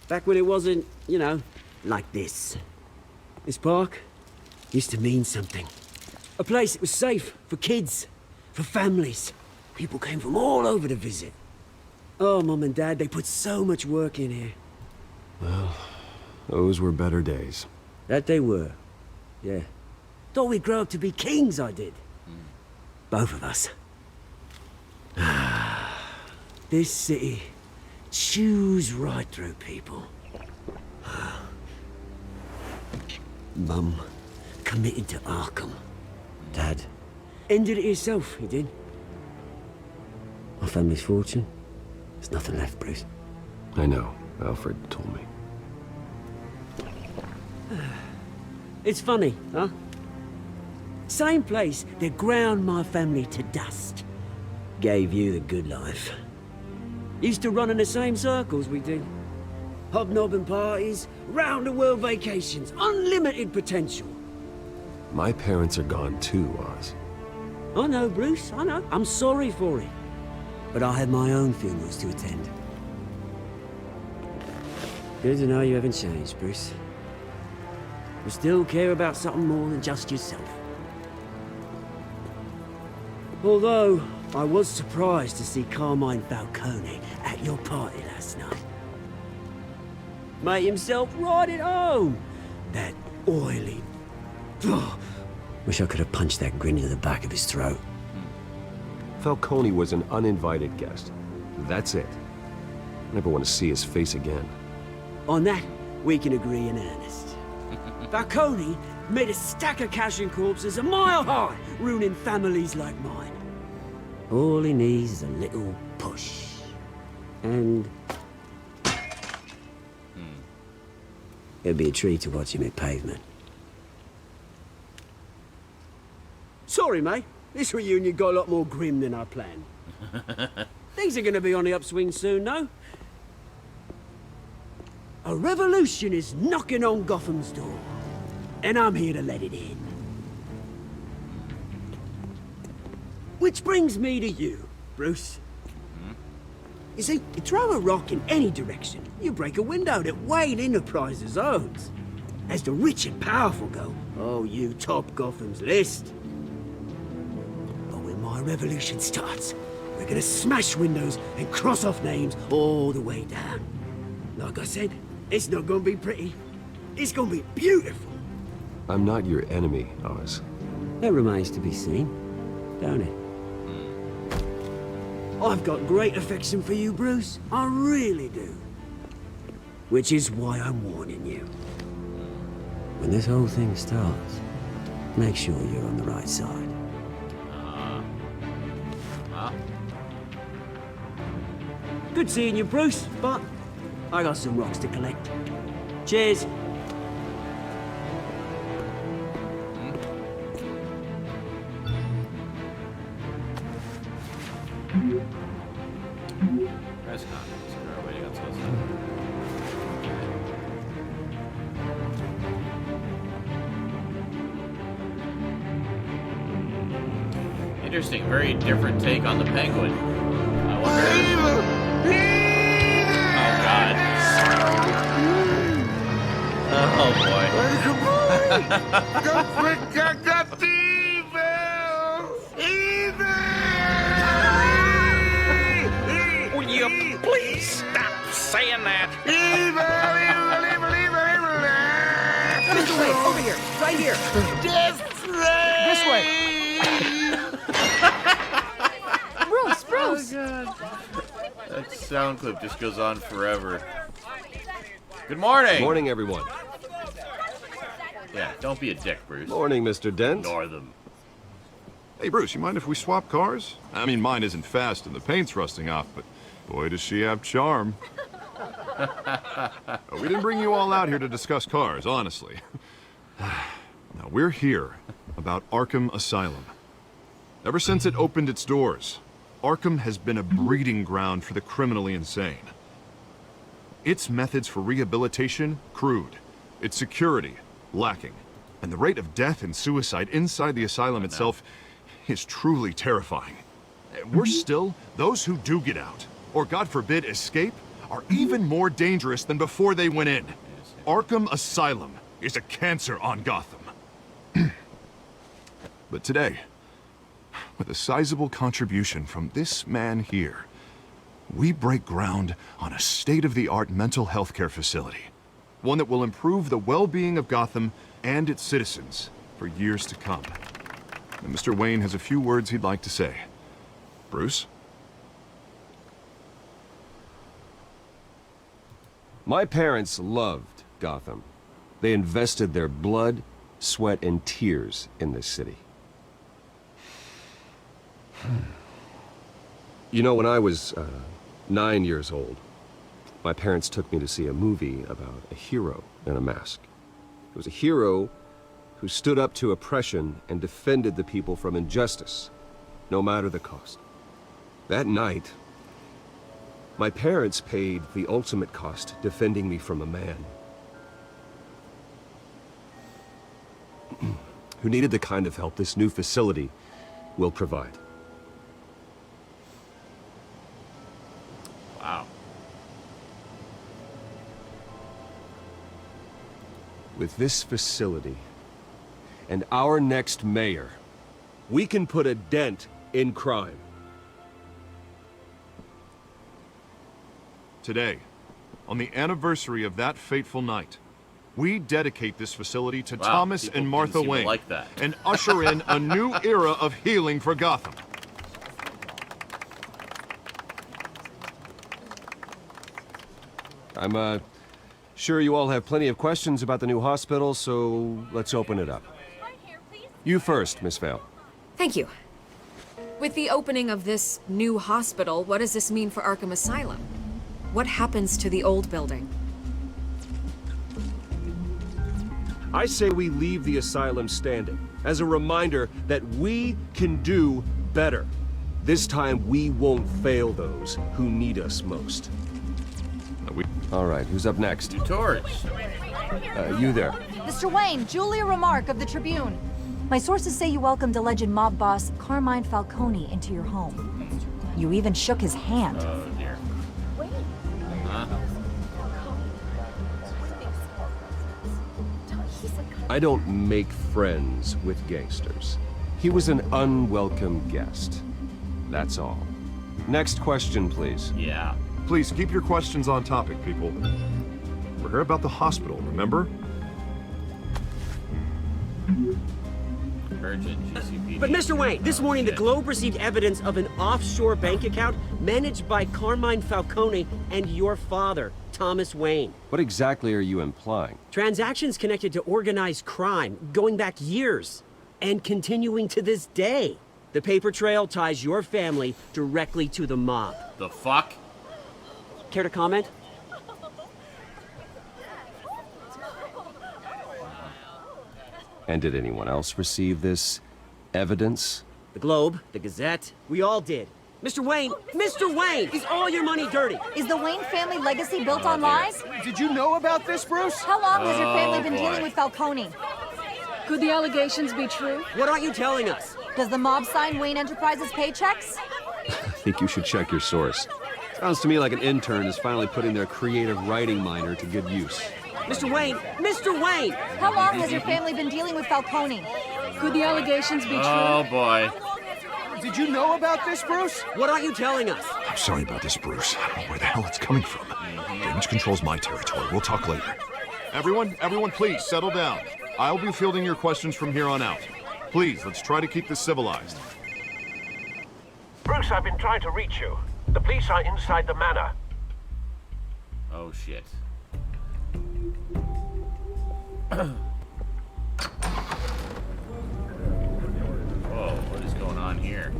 Back when it wasn't, you know, like this. This park used to mean something. A place that was safe for kids, for families. People came from all over to visit. Oh, Mum and Dad, they put so much work in here. Well, those were better days. That they were. Yeah. Thought we'd grow up to be kings, I did. Both of us. This city chews right through people. Mum committed to Arkham. Dad ended it himself, he did. My family's fortune. There's nothing left, Bruce. I know. Alfred told me. It's funny, huh? Same place that ground my family to dust. Gave you the good life. Used to run in the same circles we did. Hobnobbing parties, round-the-world vacations, unlimited potential. My parents are gone too, Oz. I know, Bruce, I know. I'm sorry for it. But I had my own funerals to attend. Good to know you haven't changed, Bruce. You still care about something more than just yourself. Although, I was surprised to see Carmine Falcone at your party last night. Made himself right at home. That oily... Oh, wish I could have punched that grin into the back of his throat. Falcone was an uninvited guest. That's it. Never want to see his face again. On that, we can agree in earnest. Falcone made a stack of cash and corpses a mile high, ruining families like mine. All he needs is a little push. And... it'd be a treat to watch him hit pavement. Sorry, mate. This reunion got a lot more grim than I planned. Things are gonna be on the upswing soon, though. A revolution is knocking on Gotham's door. And I'm here to let it in. Which brings me to you, Bruce. You see, you throw a rock in any direction, you break a window that Wayne Enterprises owns. As the rich and powerful go, oh, you top Gotham's list. But when my revolution starts, we're gonna smash windows and cross off names all the way down. Like I said, it's not gonna be pretty. It's gonna be beautiful. I'm not your enemy, Oz. That remains to be seen, don't it? I've got great affection for you, Bruce. I really do. Which is why I'm warning you. When this whole thing starts, make sure you're on the right side. Good seeing you, Bruce, but I got some rocks to collect. Cheers. Interesting, very different take on the Penguin. I wonder. Oh God. Oh boy. Don't forget the evil! Will you please stop saying that? This way, over here, right here. This way. Bruce! Oh, God. That sound clip just goes on forever. Good morning! Good morning, everyone. Yeah, don't be a dick, Bruce. Morning, Mr. Dent. Ignore them. Hey, Bruce, you mind if we swap cars? I mean, mine isn't fast and the paint's rusting off, but boy, does she have charm. We didn't bring you all out here to discuss cars, honestly. Now, we're here about Arkham Asylum. Ever since it opened its doors, Arkham has been a breeding ground for the criminally insane. Its methods for rehabilitation, crude. Its security, lacking. And the rate of death and suicide inside the asylum itself is truly terrifying. Worse still, those who do get out, or God forbid escape, are even more dangerous than before they went in. Arkham Asylum is a cancer on Gotham. But today, with a sizable contribution from this man here, we break ground on a state-of-the-art mental health care facility. One that will improve the well-being of Gotham and its citizens for years to come. And Mr. Wayne has a few words he'd like to say. Bruce? My parents loved Gotham. They invested their blood, sweat, and tears in this city. You know, when I was 9 years old, my parents took me to see a movie about a hero in a mask. It was a hero who stood up to oppression and defended the people from injustice, no matter the cost. That night, my parents paid the ultimate cost defending me from a man who needed the kind of help this new facility will provide. Wow. With this facility and our next mayor, we can put a dent in crime. Today, on the anniversary of that fateful night, we dedicate this facility to Thomas people and didn't Martha seem to Wayne like that. and usher in a new era of healing for Gotham. I'm sure you all have plenty of questions about the new hospital, so let's open it up. You first, Miss Vale. Thank you. With the opening of this new hospital, what does this mean for Arkham Asylum? What happens to the old building? I say we leave the asylum standing, as a reminder that we can do better. This time, we won't fail those who need us most. All right, who's up next? Tourists. You there. Mr. Wayne, Julia Remark of the Tribune. My sources say you welcomed alleged mob boss Carmine Falcone into your home. You even shook his hand. Oh, dear. I don't make friends with gangsters. He was an unwelcome guest. That's all. Next question, please. Yeah. Please keep your questions on topic, people. We're here about the hospital, remember? Urgent GCPD. But Mr. Wayne, this morning the Globe received evidence of an offshore bank account managed by Carmine Falcone and your father, Thomas Wayne. What exactly are you implying? Transactions connected to organized crime, going back years, and continuing to this day. The paper trail ties your family directly to the mob. The fuck? Care to comment? And did anyone else receive this evidence? The Globe, the Gazette, we all did. Mr. Wayne, is all your money dirty? Is the Wayne family legacy built on lies? Did you know about this, Bruce? How long has your family been dealing with Falcone? Could the allegations be true? What aren't you telling us? Does the mob sign Wayne Enterprises paychecks? I think you should check your source. Sounds to me like an intern is finally putting their creative writing minor to good use. Mr. Wayne! How long has your family been dealing with Falcone? Could the allegations be true? Oh, boy. Did you know about this, Bruce? What aren't you telling us? I'm sorry about this, Bruce. I don't know where the hell it's coming from. Damage control's my territory. We'll talk later. Everyone, please, settle down. I'll be fielding your questions from here on out. Please, let's try to keep this civilized. Bruce, I've been trying to reach you. The police are inside the manor. Oh, shit. Whoa, what is going on here?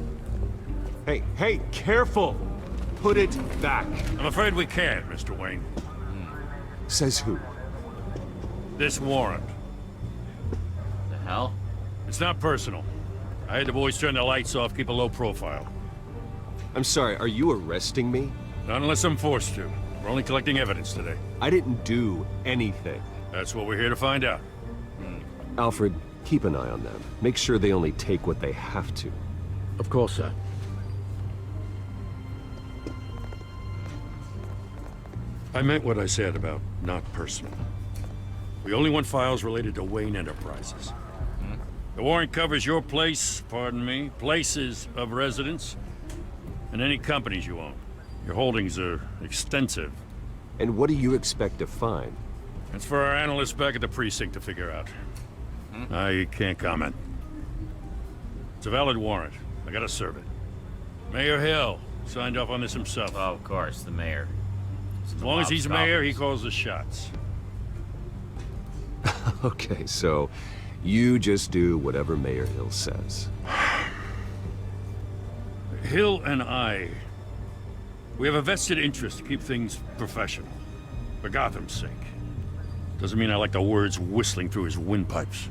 Hey, careful! Put it back. I'm afraid we can't, Mr. Wayne. Says who? This warrant. The hell? It's not personal. I had the boys turn the lights off, keep a low profile. I'm sorry, are you arresting me? Not unless I'm forced to. We're only collecting evidence today. I didn't do anything. That's what we're here to find out. Alfred, keep an eye on them. Make sure they only take what they have to. Of course, sir. I meant what I said about not personal. We only want files related to Wayne Enterprises. The warrant covers your places of residence, and any companies you own. Your holdings are extensive. And what do you expect to find? It's for our analysts back at the precinct to figure out. I can't comment. It's a valid warrant. I gotta serve it. Mayor Hill signed off on this himself. Oh, of course, the mayor. As long as he's mayor, he calls the shots. Okay, so you just do whatever Mayor Hill says. Hill and I, we have a vested interest to keep things professional. For Gotham's sake. Doesn't mean I like the words whistling through his windpipes.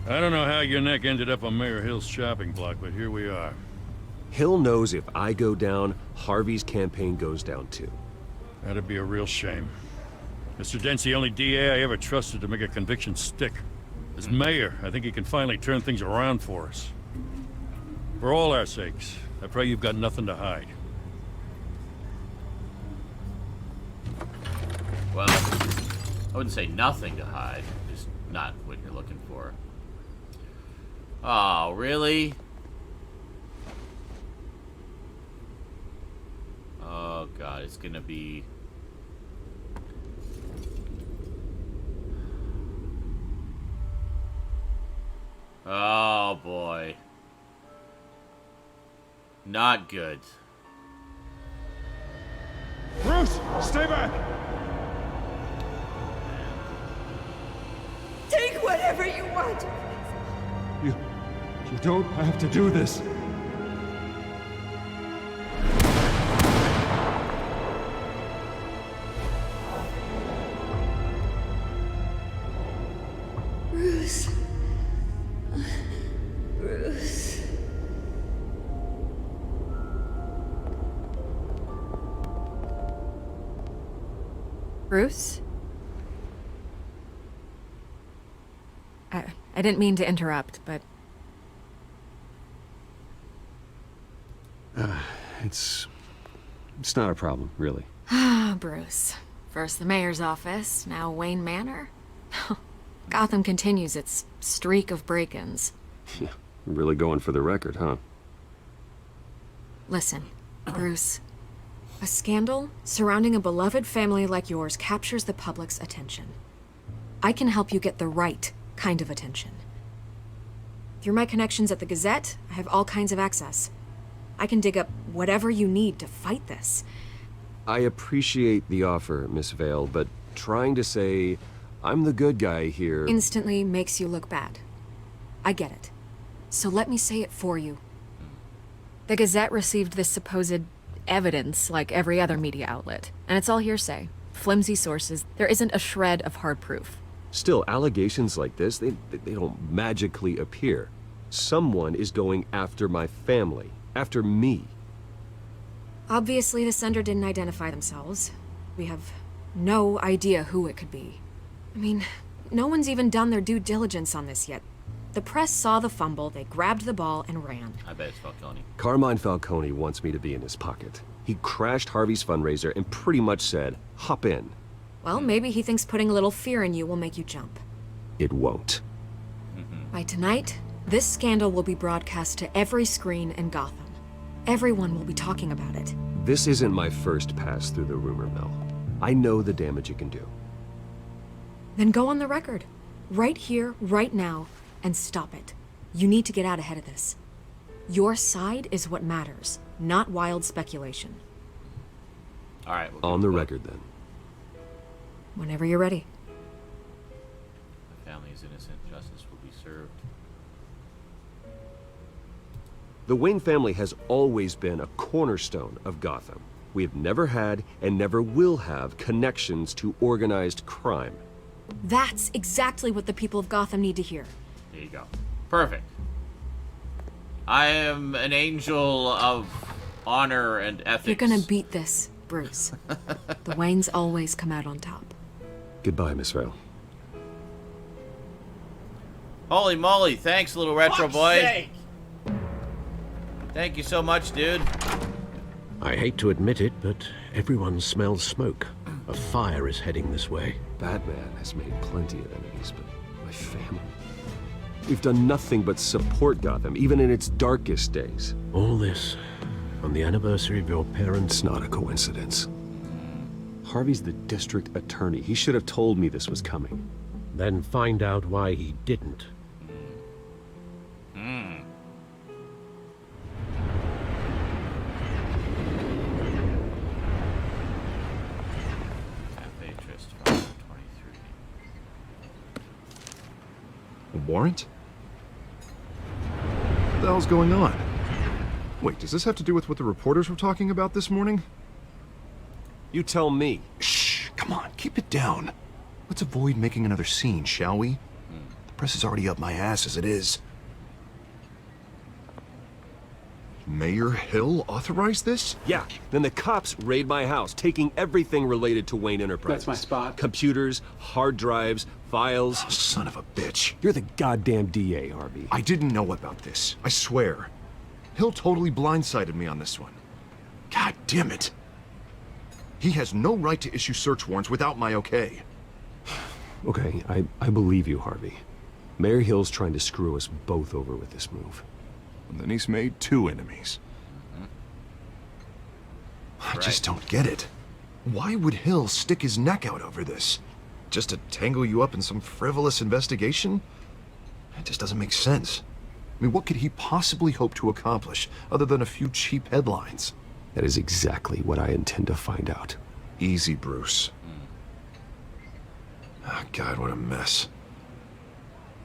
I don't know how your neck ended up on Mayor Hill's shopping block, but here we are. Hill knows if I go down, Harvey's campaign goes down too. That'd be a real shame. Mr. Dent's the only DA I ever trusted to make a conviction stick. As mayor, I think he can finally turn things around for us. For all our sakes, I pray you've got nothing to hide. Well, I wouldn't say nothing to hide, just not what you're looking for. Oh, really? Oh, God, it's gonna be... Oh, boy. Not good. Bruce, stay back! Take whatever you want. You don't have to do this. Bruce. Bruce. Bruce? I didn't mean to interrupt, but... It's not a problem, really. Ah, Bruce. First the mayor's office, now Wayne Manor. Gotham continues its streak of break-ins. Yeah, really going for the record, huh? Listen, Bruce. A scandal surrounding a beloved family like yours captures the public's attention. I can help you get the right kind of attention. Through my connections at the Gazette, I have all kinds of access. I can dig up whatever you need to fight this. I appreciate the offer, Miss Vale, but trying to say I'm the good guy here... Instantly makes you look bad. I get it. So let me say it for you. The Gazette received this supposed evidence like every other media outlet, and it's all hearsay. Flimsy sources. There isn't a shred of hard proof. Still, allegations like this, they don't magically appear. Someone is going after my family, after me. Obviously, the sender didn't identify themselves. We have no idea who it could be. I mean, no one's even done their due diligence on this yet. The press saw the fumble, they grabbed the ball and ran. I bet it's Falcone. Carmine Falcone wants me to be in his pocket. He crashed Harvey's fundraiser and pretty much said, hop in. Well, maybe he thinks putting a little fear in you will make you jump. It won't. By tonight, this scandal will be broadcast to every screen in Gotham. Everyone will be talking about it. This isn't my first pass through the rumor mill. I know the damage it can do. Then go on the record. Right here, right now, and stop it. You need to get out ahead of this. Your side is what matters, not wild speculation. All right. On the record, then. Whenever you're ready. My family is innocent. Justice will be served. The Wayne family has always been a cornerstone of Gotham. We have never had and never will have connections to organized crime. That's exactly what the people of Gotham need to hear. There you go. Perfect. I am an angel of honor and ethics. You're gonna beat this, Bruce. The Waynes always come out on top. Goodbye, Miss Vale. Holy moly, thanks, little retro Fuck's boy. sake. Thank you so much, dude. I hate to admit it, but everyone smells smoke. A fire is heading this way. Batman has made plenty of enemies, but my family... We've done nothing but support Gotham, even in its darkest days. All this on the anniversary of your parents' It's not a coincidence. Harvey's the district attorney. He should have told me this was coming. then find out why he didn't. Cafe Trist 523. A warrant? What the hell's going on? Wait, does this have to do with what the reporters were talking about this morning? You tell me. Shh, come on, keep it down. Let's avoid making another scene, shall we? The press is already up my ass as it is. Mayor Hill authorized this? Yeah, then the cops raid my house, taking everything related to Wayne Enterprises. That's my spot. Computers, hard drives, files. Oh, son of a bitch. You're the goddamn DA, Harvey. I didn't know about this, I swear. Hill totally blindsided me on this one. God damn it. He has no right to issue search warrants without my okay. Okay, I believe you, Harvey. Mayor Hill's trying to screw us both over with this move. And then he's made two enemies. I just don't get it. Why would Hill stick his neck out over this? Just to tangle you up in some frivolous investigation? It just doesn't make sense. I mean, what could he possibly hope to accomplish other than a few cheap headlines? That is exactly what I intend to find out. Easy, Bruce. Oh, God, what a mess.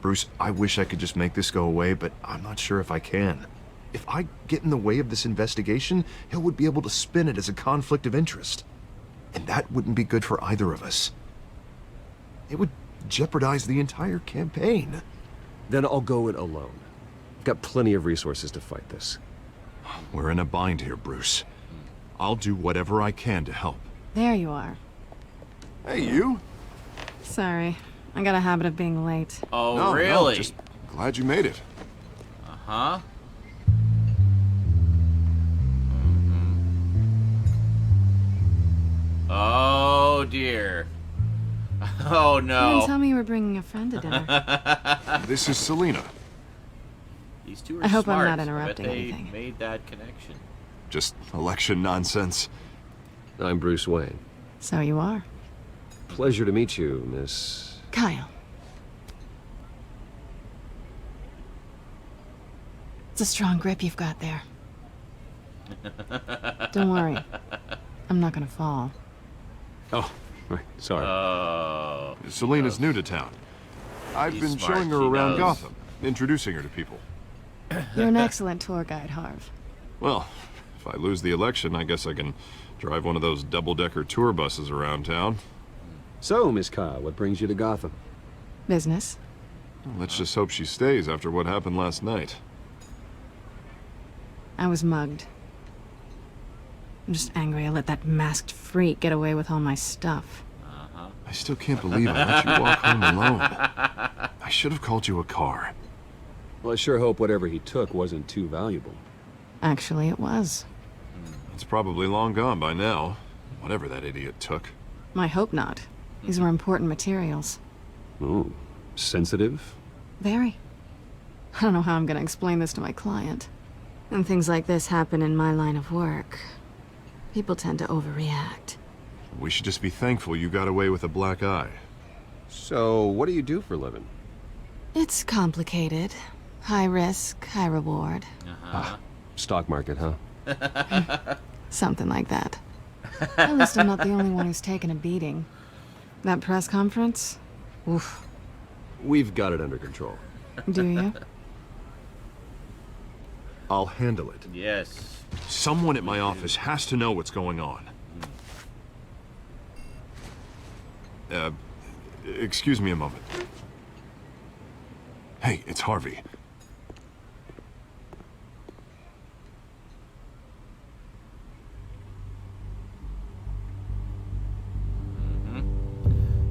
Bruce, I wish I could just make this go away, but I'm not sure if I can. If I get in the way of this investigation, Hill would be able to spin it as a conflict of interest. And that wouldn't be good for either of us. It would jeopardize the entire campaign. Then I'll go it alone. I've got plenty of resources to fight this. We're in a bind here, Bruce. I'll do whatever I can to help. There you are. Hey, you? Sorry. I got a habit of being late. Oh, No, really? just glad you made it. Uh-huh. Oh, dear. Oh, You no. didn't tell me you were bringing a friend to dinner. This is Selena. These two are I hope I'm smart. not interrupting I bet they anything. made that connection. Just election nonsense. I'm Bruce Wayne. So you are. Pleasure to meet you, Miss... Kyle. It's a strong grip you've got there. Don't worry. I'm not gonna fall. Oh, right. Sorry. Oh. Selena's new to town. I've She's been smart, showing her she around knows. Gotham, introducing her to people. You're an excellent tour guide, Harv. Well, if I lose the election, I guess I can drive one of those double-decker tour buses around town. So, Miss Kyle, what brings you to Gotham? Business. Let's just hope she stays after what happened last night. I was mugged. I'm just angry I let that masked freak get away with all my stuff. I still can't believe I let you walk home alone. I should have called you a car. Well, I sure hope whatever he took wasn't too valuable. Actually, it was. It's probably long gone by now, whatever that idiot took. I hope not. These were important materials. Ooh, sensitive? Very. I don't know how I'm gonna explain this to my client. When things like this happen in my line of work, people tend to overreact. We should just be thankful you got away with a black eye. So, what do you do for a living? It's complicated. High risk, high reward. Ah, stock market, huh? Something like that. At least I'm not the only one who's taken a beating. That press conference? Oof. We've got it under control. Do you? I'll handle it. Yes. Someone at my office has to know what's going on. Excuse me a moment. Hey, it's Harvey.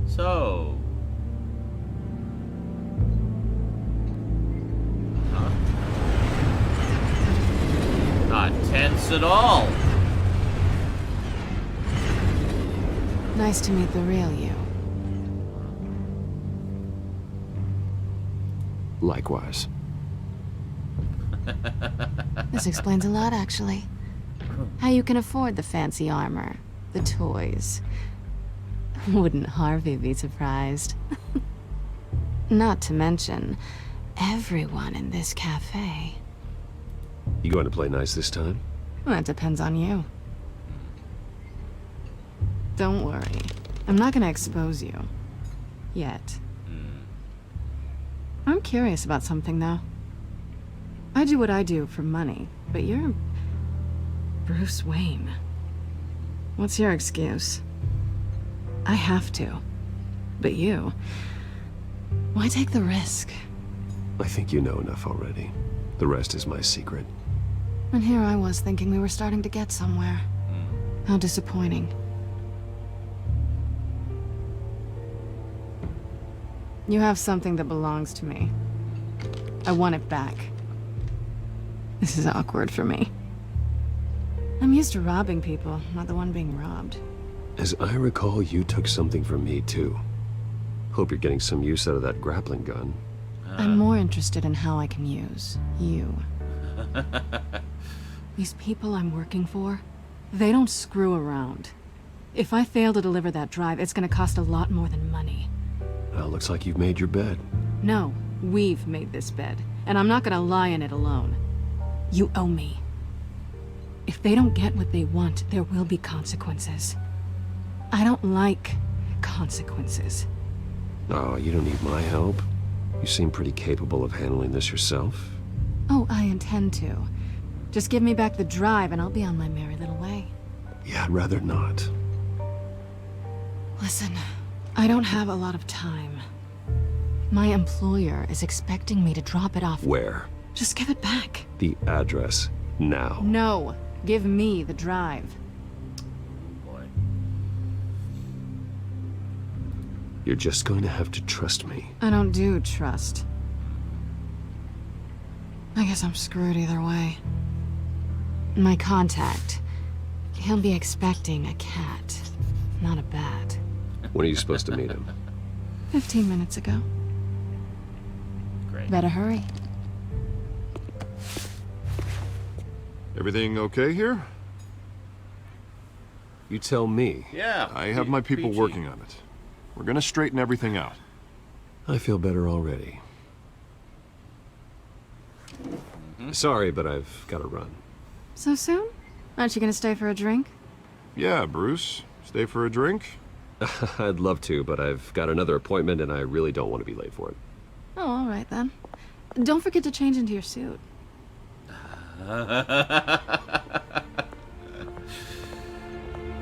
So. Not tense at all. Nice to meet the real you. Likewise. This explains a lot, actually. How you can afford the fancy armor, the toys. Wouldn't Harvey be surprised? Not to mention, everyone in this cafe. You going to play nice this time? Well, it depends on you. Don't worry. I'm not gonna expose you. Yet. I'm curious about something, though. I do what I do for money, but you're... Bruce Wayne. What's your excuse? I have to. But you... Why take the risk? I think you know enough already. The rest is my secret. And here I was thinking we were starting to get somewhere. How disappointing. You have something that belongs to me. I want it back. This is awkward for me. I'm used to robbing people, not the one being robbed. As I recall, you took something from me, too. Hope you're getting some use out of that grappling gun. I'm more interested in how I can use you. These people I'm working for, they don't screw around. If I fail to deliver that drive, it's gonna cost a lot more than money. Well, looks like you've made your bed. No, we've made this bed, and I'm not gonna lie in it alone. You owe me. If they don't get what they want, there will be consequences. I don't like consequences. Oh, you don't need my help. You seem pretty capable of handling this yourself. Oh, I intend to. Just give me back the drive and I'll be on my merry little way. Yeah, I'd rather not. Listen, I don't have a lot of time. My employer is expecting me to drop it off. Where? Just give it back. The address, now. No, give me the drive. Boy. You're just going to have to trust me. I don't do trust. I guess I'm screwed either way. My contact, he'll be expecting a cat, not a bat. When are you supposed to meet him? 15 minutes ago. Great. Better hurry. Everything okay here? You tell me. Yeah. I have my people PG. working on it. We're gonna straighten everything out. I feel better already. Sorry, but I've got to run. So soon? Aren't you gonna stay for a drink? Yeah, Bruce. Stay for a drink? I'd love to, but I've got another appointment and I really don't want to be late for it. Oh, all right then. Don't forget to change into your suit.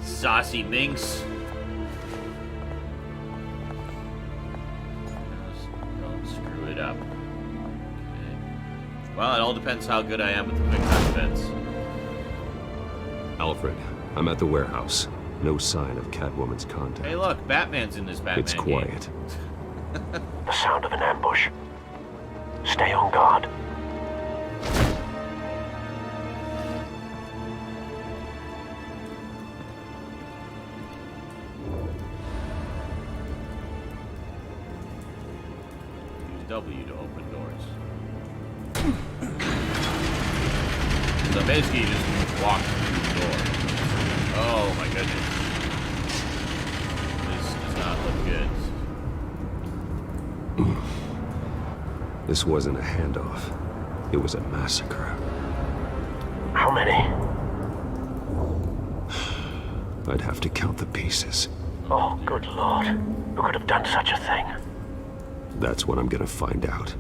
Saucy minx. Don't screw it up. Okay. Well, it all depends how good I am with the quick time events. Alfred, I'm at the warehouse. No sign of Catwoman's contact. Hey, look, Batman's in this Batman It's game. quiet. The sound of an ambush. Stay on guard. Use W to open doors. So basically, you just walk through the door. Oh my goodness. This does not look good. This wasn't a handoff. It was a massacre. How many? I'd have to count the pieces. Oh, good lord. Who could have done such a thing? That's what I'm gonna find out.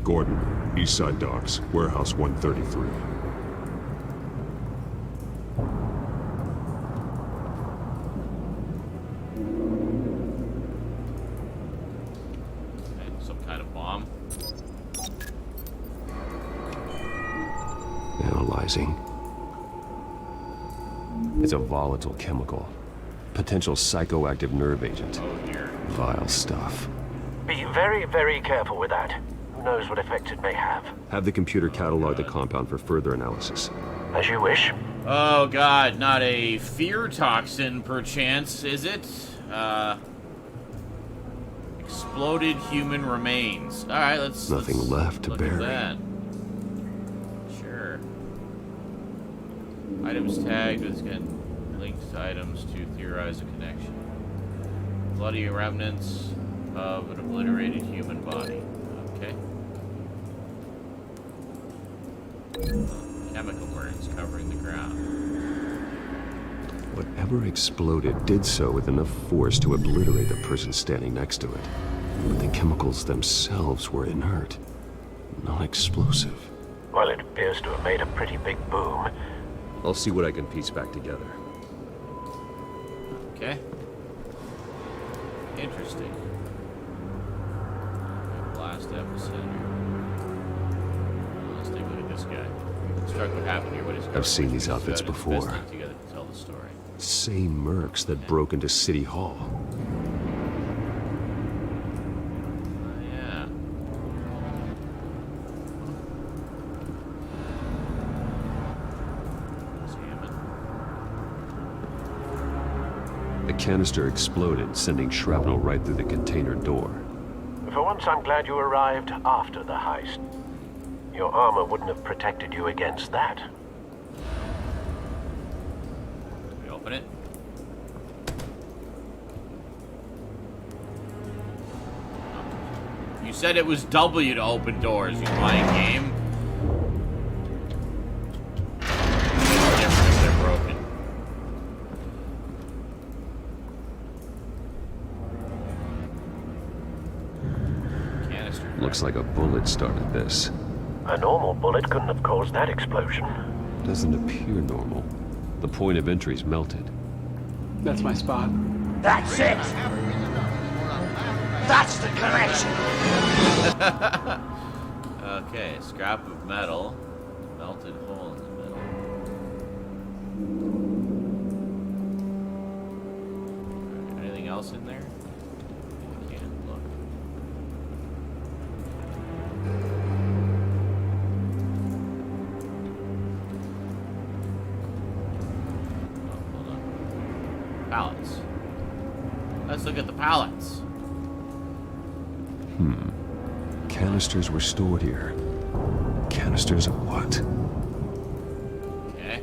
Gordon, Eastside Docks, Warehouse 133. Some kind of bomb. Analyzing. It's a volatile chemical. Potential psychoactive nerve agent. Oh dear. Vile stuff. Be very, very careful with that. Who knows what effect it may have. Have the computer catalog the compound for further analysis. As you wish. Oh god, not a fear toxin perchance, is it? Exploded human remains. Alright, let's Nothing left to look bury. at that. Sure. Items tagged with linked items to theorize a connection. Bloody remnants. of an obliterated human body. Okay. Chemical burns covering the ground. Whatever exploded did so with enough force to obliterate the person standing next to it. But the chemicals themselves were inert, non-explosive. Well, it appears to have made a pretty big boom. I'll see what I can piece back together. Okay. Interesting. Blast epicenter. Let's take a look at this guy. Construct what happened here. What is I've seen these outfits before. Together to tell the story. Same mercs that broke into City Hall. Yeah. The canister exploded, sending shrapnel right through the container door. For once, I'm glad you arrived after the heist. Your armor wouldn't have protected you against that. We open it. You said it was W to open doors, you lying game. Different if they're broken. Canister. Looks like a bullet started this. A normal bullet couldn't have caused that explosion. Doesn't appear normal. The point of entry's melted. That's my spot. That's it! That's the connection! Okay, scrap of metal. Melted hole in the middle. Right, anything else in there? I can't look. Oh, hold on. Pallets. Let's look at the pallets. Canisters were stored here. Canisters of what? Okay.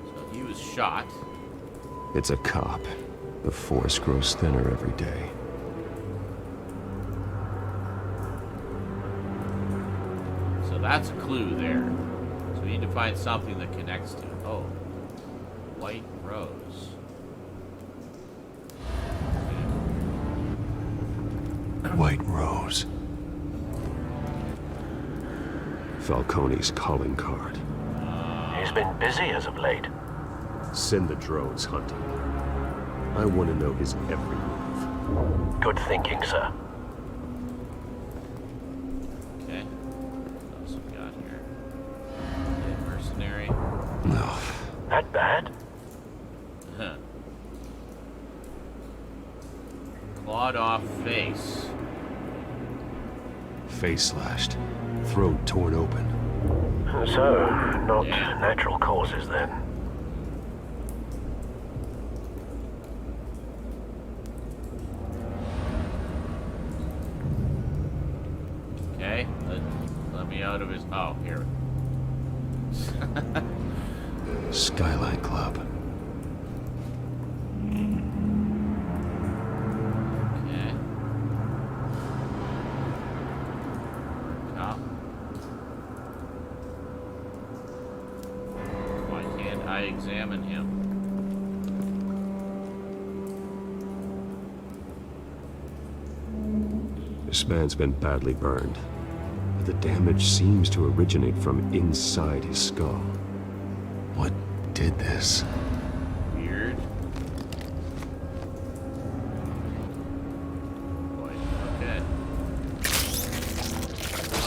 So he was shot. It's a cop. The force grows thinner every day. So that's a clue there. So we need to find something that connects to. Oh. White rose. White Rose. Falcone's calling card. He's been busy as of late. Send the drones hunting. I want to know his every move. Good thinking, sir. Okay. What else we got here? Dead mercenary. No. That bad? Huh. Clawed off face. Face slashed. Throat torn open. So, not natural causes then. Okay. Let me out of his... Oh, here. Skyline Club. Okay. Cop. Why can't I examine him? This man's been badly burned. But the damage seems to originate from inside his skull. What did this? Weird. Boy, okay.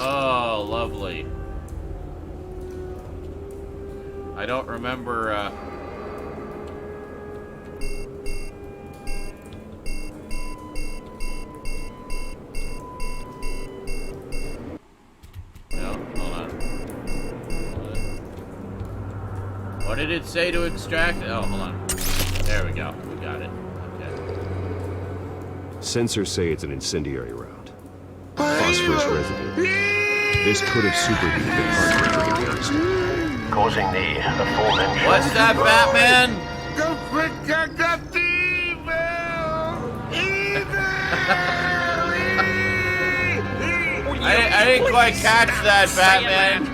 Oh, lovely. I don't remember, No, hold on. What did it say to extract? Oh, hold on. There we go. We got it. Okay. Sensors say it's an incendiary round. Phosphorus residue. This could have superheated the cartridge of the canister. Causing the aforementioned... What's that, Batman? I didn't quite catch that, Batman.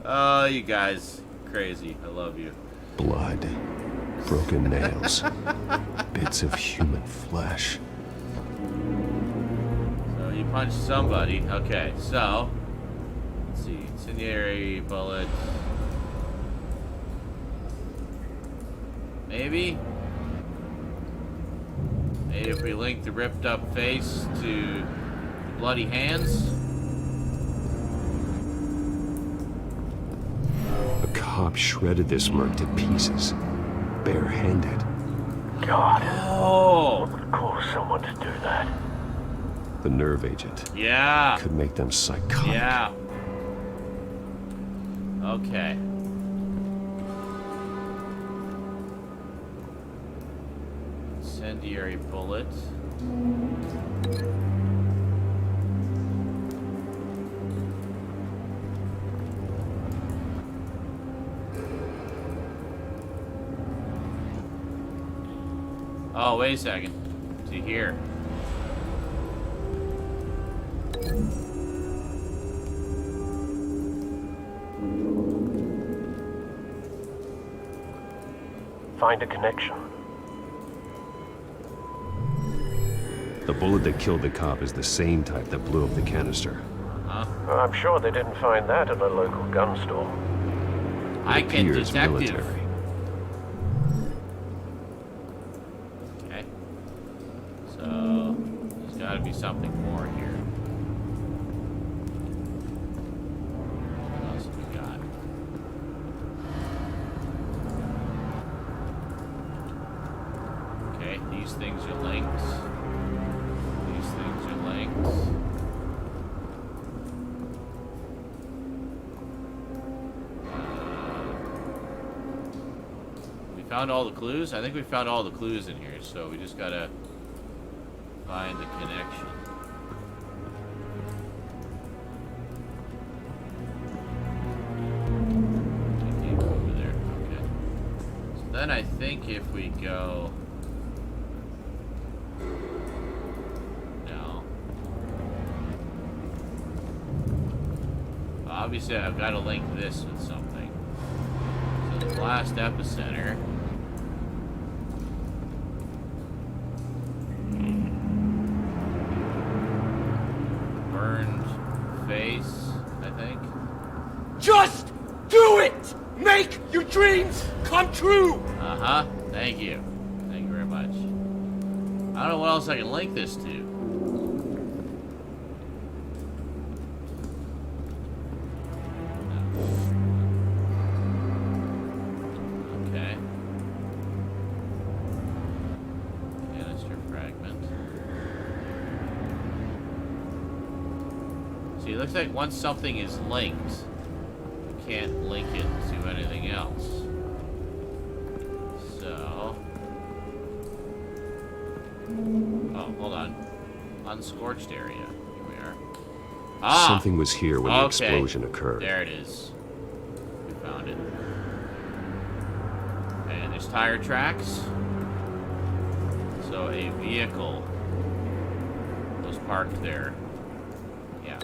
Oh, you guys, crazy. I love you. Blood, broken nails, bits of human flesh. So you punched somebody. Okay, so let's see. Incendiary bullet. Maybe if we link the ripped up face to the bloody hands. A cop shredded this merc to pieces, barehanded. God. Oh. What would cause someone to do that? The nerve agent. Yeah. Could make them psychotic. Yeah. Okay. Incendiary bullet. Oh, wait a second. See here. Find a connection. The bullet that killed the cop is the same type that blew up the canister. I'm sure they didn't find that at a local gun store. I can appears detective. military. Okay. So there's got to be something more here. What else have we got? Okay, these things are linked. These things are linked. We found all the clues? I think we found all the clues in here, so we just gotta find the connection. I can't go over there. Okay. So then I think if we go... No. Obviously, I've got to link this with something. So the blast epicenter. Burned face, I think. Just do it! Make your dreams come true! Uh-huh. Thank you. Thank you very much. I don't know what else I can link this to. Okay. Canister fragment. See, it looks like once something is linked, you can't link it to anything else. So... Oh, hold on. Unscorched area. Here we are. Ah! Something was here when the Okay. explosion occurred. There it is. We found it. And there's tire tracks. So a vehicle was parked there. Yeah.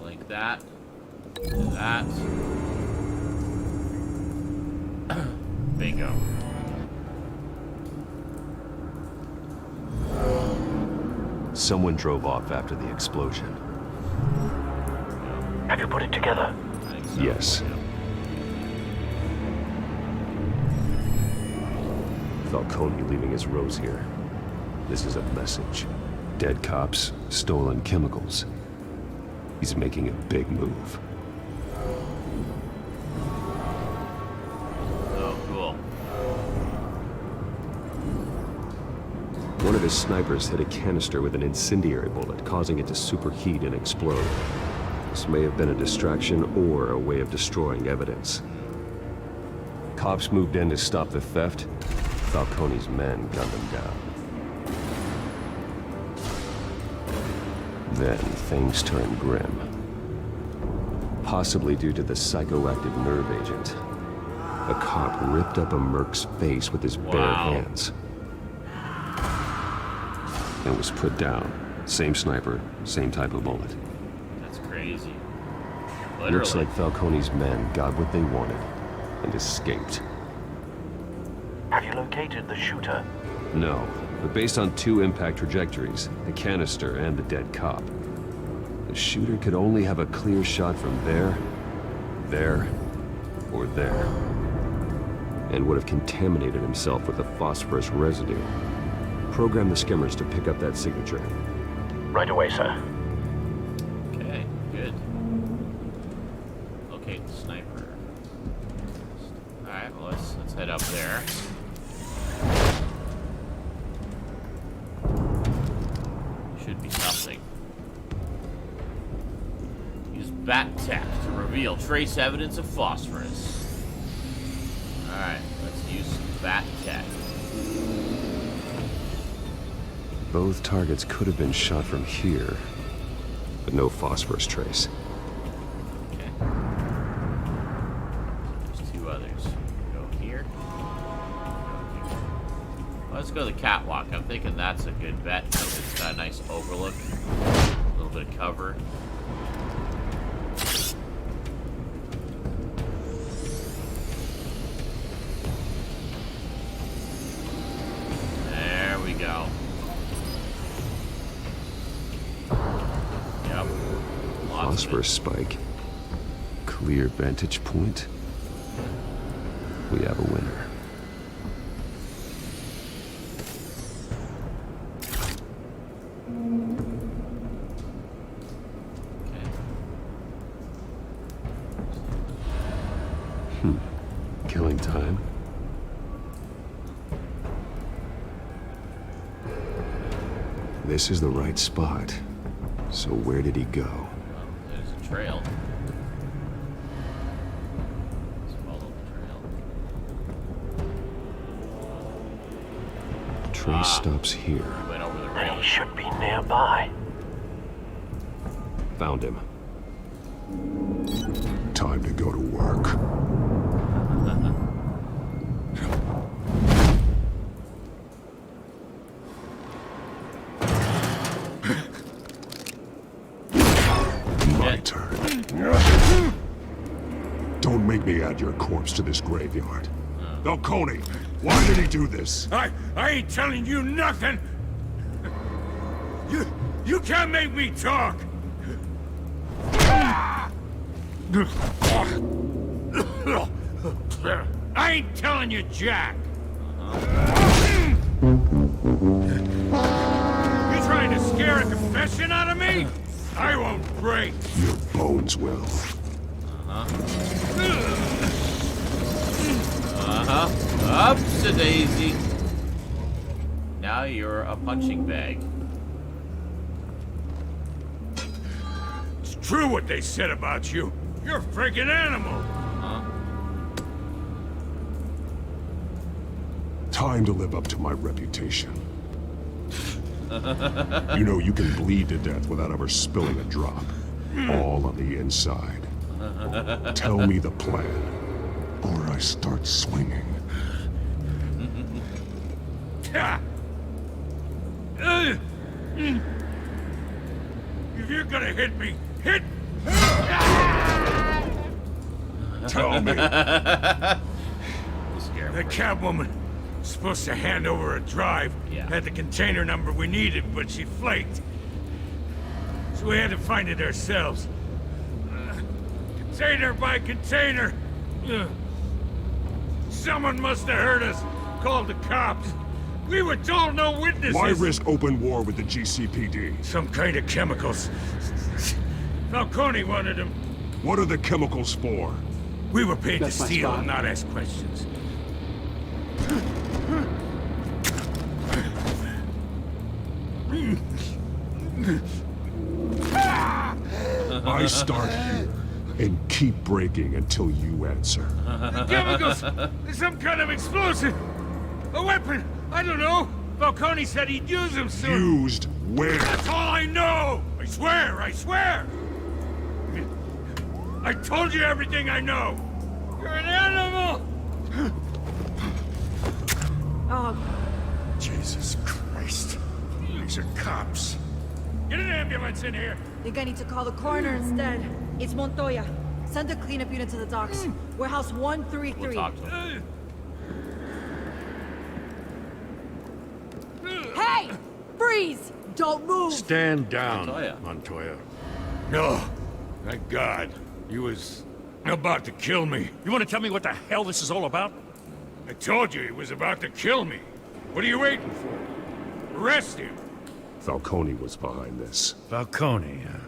Link that to that. Bingo. Someone drove off after the explosion. Have you put it together? Yes. Falcone leaving his rose here. This is a message. Dead cops, stolen chemicals. He's making a big move. Oh, cool. One of his snipers hit a canister with an incendiary bullet, causing it to superheat and explode. This may have been a distraction or a way of destroying evidence. Cops moved in to stop the theft. Falcone's men gunned him down. Then things turned grim. Possibly due to the psychoactive nerve agent. A cop ripped up a merc's face with his bare hands. And was put down. Same sniper, same type of bullet. That's crazy. Literally. Looks like Falcone's men got what they wanted and escaped. Have you located the shooter? No, but based on 2 impact trajectories, the canister and the dead cop, the shooter could only have a clear shot from there, or there. And would have contaminated himself with the phosphorus residue. Program the skimmers to pick up that signature. Right away, sir. Okay, good. Locate the sniper. Alright, well let's head up there. Should be something. Use bat tech to reveal trace evidence of phosphorus. Alright, let's use some bat tech. Both targets could have been shot from here, but no phosphorus trace. Okay. There's 2 others. Go here. Let's go to the catwalk. I'm thinking that's a good bet because it's got a nice overlook. A little bit of cover. There we go. Yep. Phosphorus spike. Clear vantage point. We have a winner. Killing time. This is the right spot. So where did he go? Well, there's a trail. Let's follow the trail. Trace stops here. He went over the Then rail. he should be nearby. Found him. Time to go to work. My turn. Don't make me add your corpse to this graveyard. Falcone, why did he do this? I ain't telling you nothing. You can't make me talk. I ain't telling you, Jack. You trying to scare a confession out of me? I won't break. Your bones will. Ups a daisy. Now you're a punching bag. It's true what they said about you. You're a freaking animal. Time to live up to my reputation. You know, you can bleed to death without ever spilling a drop. All on the inside. Tell me the plan, or I start swinging. If you're gonna hit me, hit! Tell me. The Catwoman was supposed to hand over a drive. Had the container number we needed, but she flaked. So we had to find it ourselves. Container by container. Someone must have heard us. Called the cops. We were told no witnesses. Why risk open war with the GCPD? Some kind of chemicals. Falcone wanted them. What are the chemicals for? We were paid That's to my steal, spot. not ask questions. I start here and keep breaking until you answer. The chemicals! There's some kind of explosive! A weapon! I don't know! Falcone said he'd use them soon! Used where? That's all I know! I swear, I swear! I told you everything I know! You're an animal! Oh, Jesus Christ. These are cops. Get an ambulance in here! Think I need to call the coroner instead. It's Montoya. Send a cleanup unit to the docks. Warehouse 133. We'll talk to him. Hey! Freeze! Don't move! Stand down, Montoya. Montoya. No. Thank God. He was about to kill me. You want to tell me what the hell this is all about? I told you he was about to kill me. What are you waiting for? Arrest him. Falcone was behind this. Falcone, huh?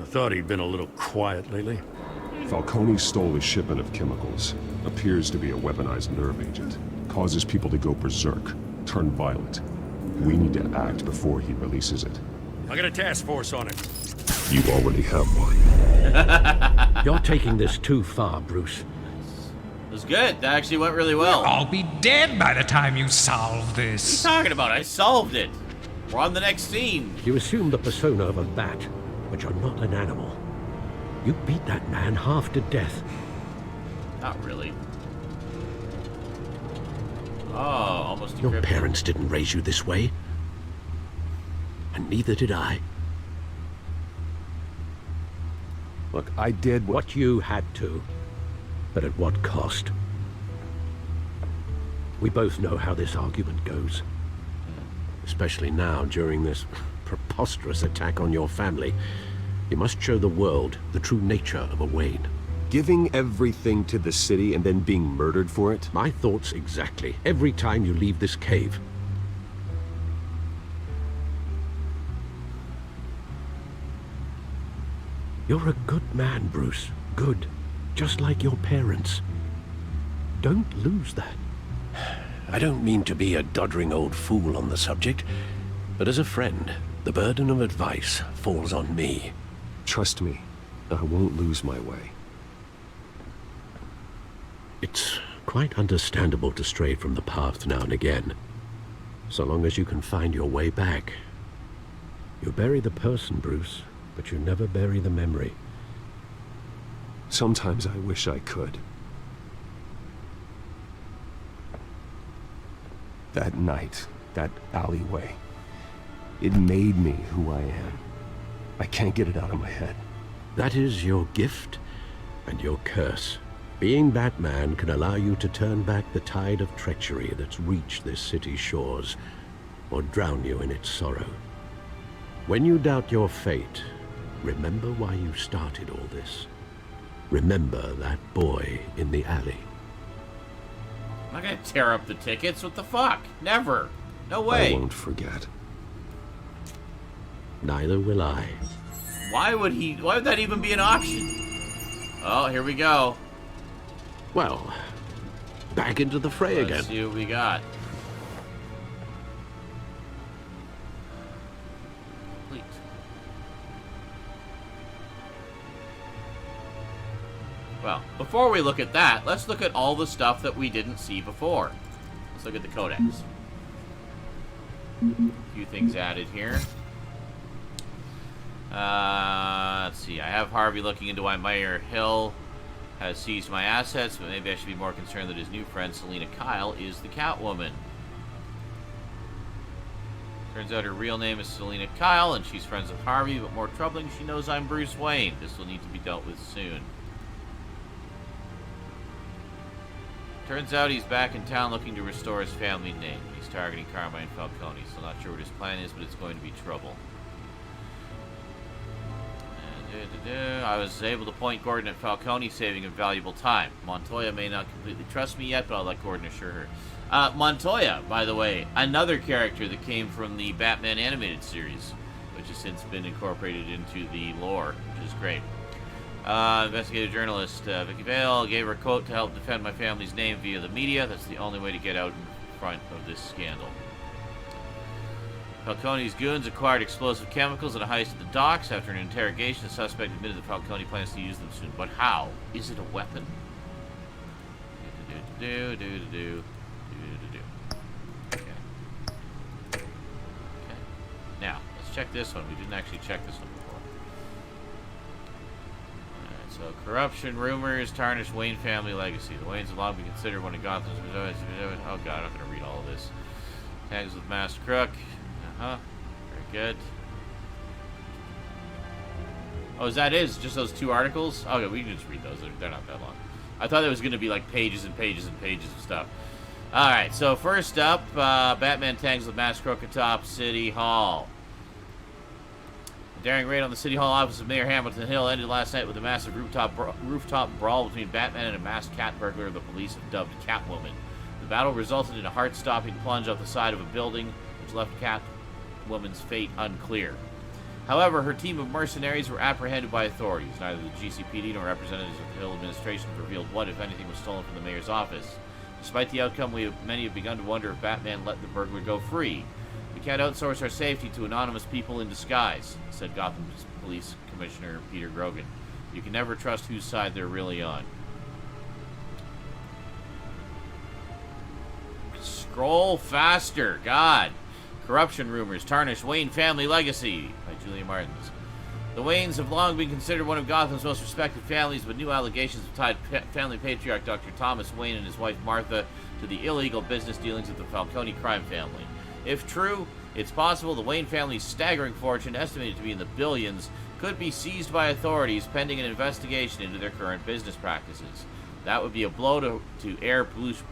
I thought he'd been a little quiet lately. Falcone stole a shipment of chemicals. Appears to be a weaponized nerve agent. Causes people to go berserk, turn violent. We need to act before he releases it. I got a task force on it. You already have one. You're taking this too far, Bruce. It was good. That actually went really well. I'll be dead by the time you solve this. What are you talking about? I solved it. We're on the next scene. You assume the persona of a bat, but you're not an animal. You beat that man half to death. Not really. Oh, almost decrypted. Your parents didn't raise you this way. And neither did I. Look, I did what you had to. But at what cost? We both know how this argument goes. Especially now, during this preposterous attack on your family. You must show the world the true nature of a Wayne. Giving everything to the city and then being murdered for it? My thoughts exactly. Every time you leave this cave. You're a good man, Bruce. Good. Just like your parents. Don't lose that. I don't mean to be a doddering old fool on the subject, but as a friend, the burden of advice falls on me. Trust me, I won't lose my way. It's quite understandable to stray from the path now and again, so long as you can find your way back. You bury the person, Bruce, but you never bury the memory. Sometimes I wish I could. That night, that alleyway, it made me who I am. I can't get it out of my head. That is your gift and your curse. Being Batman can allow you to turn back the tide of treachery that's reached this city's shores, or drown you in its sorrow. When you doubt your fate, remember why you started all this. Remember that boy in the alley. I'm not gonna tear up the tickets. What the fuck? Never. No way. I won't forget. Neither will I. Why would that even be an option? Oh, here we go. Well, back into the fray again. Let's see what we got. Complete. Well, before we look at that, let's look at all the stuff that we didn't see before. Let's look at the codex. A few things added here. Let's see. I have Harvey looking into why Mayor Hill has seized my assets, but maybe I should be more concerned that his new friend, Selina Kyle, is the Catwoman. Turns out her real name is Selina Kyle, and she's friends with Harvey, but more troubling, she knows I'm Bruce Wayne. This will need to be dealt with soon. Turns out he's back in town looking to restore his family name. He's targeting Carmine Falcone, so not sure what his plan is, but it's going to be trouble. I was able to point Gordon at Falcone, saving him valuable time. Montoya may not completely trust me yet, but I'll let Gordon assure her. Montoya, by the way, another character that came from the Batman animated series, which has since been incorporated into the lore, which is great. Investigative journalist Vicky Vale gave her a quote to help defend my family's name via the media. That's the only way to get out in front of this scandal. Falcone's goons acquired explosive chemicals at a heist at the docks. After an interrogation, the suspect admitted that Falcone plans to use them soon. But how? Is it a weapon? Okay. Now, let's let's check this one. We didn't actually check this one before. Alright, so corruption, rumors, tarnish Wayne family legacy. The Waynes have long been considered one of Gotham's... Oh god, I'm gonna read all of this. Tags with Master Crook. Uh-huh. Very good. Oh, is that it? Just those 2 articles? Okay, we can just read those. They're not that long. I thought it was going to be like pages and pages and pages of stuff. Alright, so first up, Batman tags with Master Crook atop City Hall. A daring raid on the City Hall office of Mayor Hamilton Hill ended last night with a massive rooftop brawl between Batman and a masked cat burglar the police have dubbed Catwoman. The battle resulted in a heart-stopping plunge off the side of a building, which left Catwoman's fate unclear. However, her team of mercenaries were apprehended by authorities. Neither the GCPD nor representatives of the Hill administration revealed what, if anything, was stolen from the mayor's office. Despite the outcome, many have begun to wonder if Batman let the burglar go free. We can't outsource our safety to anonymous people in disguise, said Gotham Police Commissioner Peter Grogan. You can never trust whose side they're really on. Scroll faster, God. Corruption rumors tarnish Wayne family legacy, by Julia Martins. The Waynes have long been considered one of Gotham's most respected families, but new allegations have tied family patriarch Dr. Thomas Wayne and his wife Martha to the illegal business dealings of the Falcone crime family. If true, it's possible the Wayne family's staggering fortune, estimated to be in the billions, could be seized by authorities pending an investigation into their current business practices. That would be a blow to heir Bruce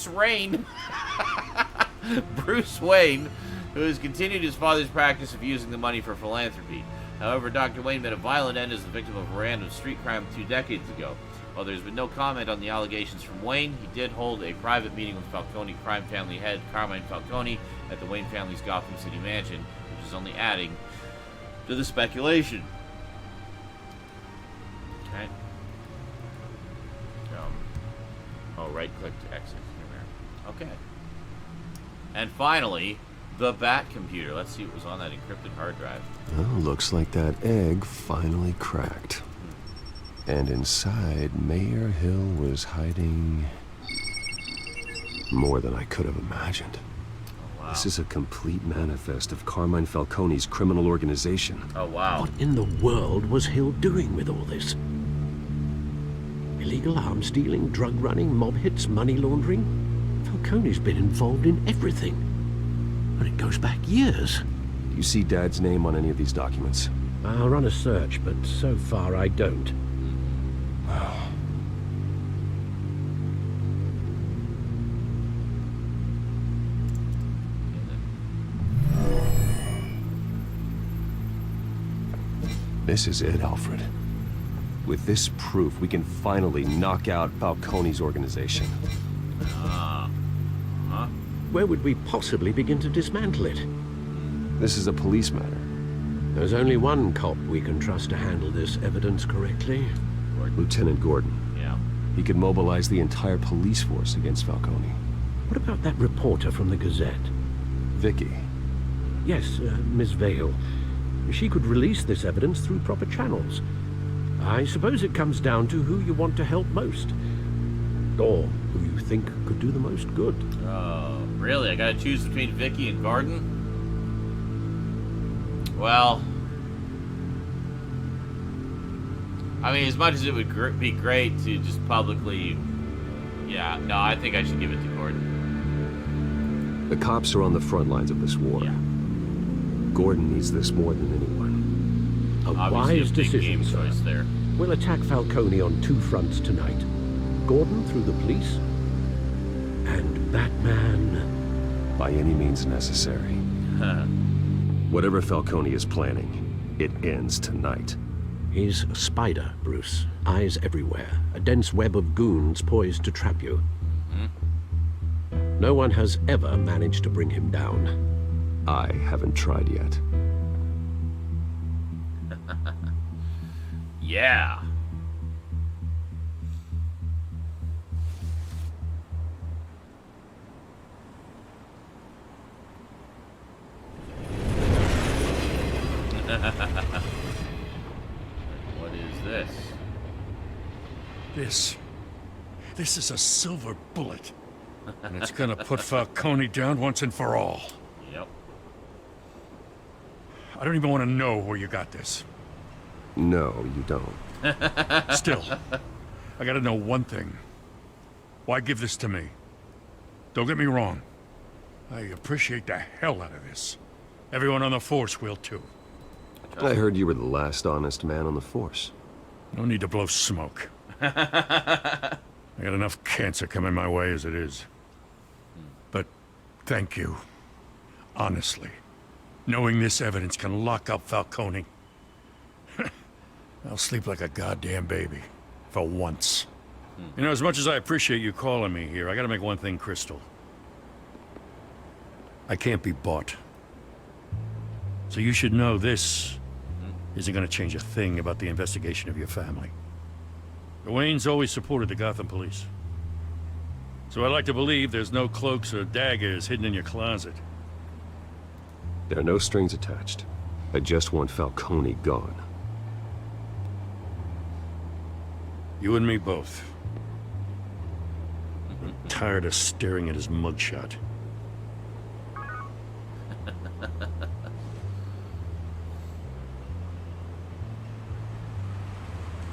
Wayne, Bruce Wayne, who has continued his father's practice of using the money for philanthropy. However, Dr. Wayne met a violent end as the victim of a random street crime 2 decades ago. While there's been no comment on the allegations from Wayne, he did hold a private meeting with Falcone crime family head Carmine Falcone at the Wayne family's Gotham City mansion, which is only adding to the speculation. Okay. Right-click to exit. Okay. And finally, the Bat computer. Let's see what was on that encrypted hard drive. Well, looks like that egg finally cracked. And inside, Mayor Hill was hiding more than I could have imagined. Oh, wow. This is a complete manifest of Carmine Falcone's criminal organization. Oh, wow. What in the world was Hill doing with all this? Illegal arms dealing, drug running, mob hits, money laundering? Falcone's been involved in everything. And it goes back years. Do you see Dad's name on any of these documents? I'll run a search, but so far I don't. This is it, Alfred. With this proof, we can finally knock out Falcone's organization. Where would we possibly begin to dismantle it? This is a police matter. There's only one cop we can trust to handle this evidence correctly. Lieutenant Gordon. Yeah. He could mobilize the entire police force against Falcone. What about that reporter from the Gazette? Vicky. Yes, Miss Vale. She could release this evidence through proper channels. I suppose it comes down to who you want to help most. Or who you think could do the most good. Oh, really? I gotta choose between Vicky and Gordon? Well, I mean, as much as it would be great to just publicly... Yeah, no, I think I should give it to Gordon. The cops are on the front lines of this war. Yeah. Gordon needs this more than anyone. A Obviously wise a big decision, game sir. choice there. We'll attack Falcone on 2 fronts tonight. Gordon through the police, and Batman... by any means necessary. Whatever Falcone is planning, it ends tonight. He's a spider, Bruce. Eyes everywhere. A dense web of goons poised to trap you. No one has ever managed to bring him down. I haven't tried yet. Yeah. What is this? This is a silver bullet. And it's gonna put Falcone down once and for all. Yep. I don't even want to know where you got this. No, you don't. Still, I gotta know one thing. Why give this to me? Don't get me wrong. I appreciate the hell out of this. Everyone on the force will too. I heard you were the last honest man on the force. No need to blow smoke. I got enough cancer coming my way as it is. But thank you. Honestly. Knowing this evidence can lock up Falcone. I'll sleep like a goddamn baby. For once. You know, as much as I appreciate you calling me here, I gotta make one thing crystal. I can't be bought. So you should know this isn't gonna change a thing about the investigation of your family. The Waynes always supported the Gotham police. So I like to believe there's no cloaks or daggers hidden in your closet. There are no strings attached. I just want Falcone gone. You and me both. I'm tired of staring at his mugshot.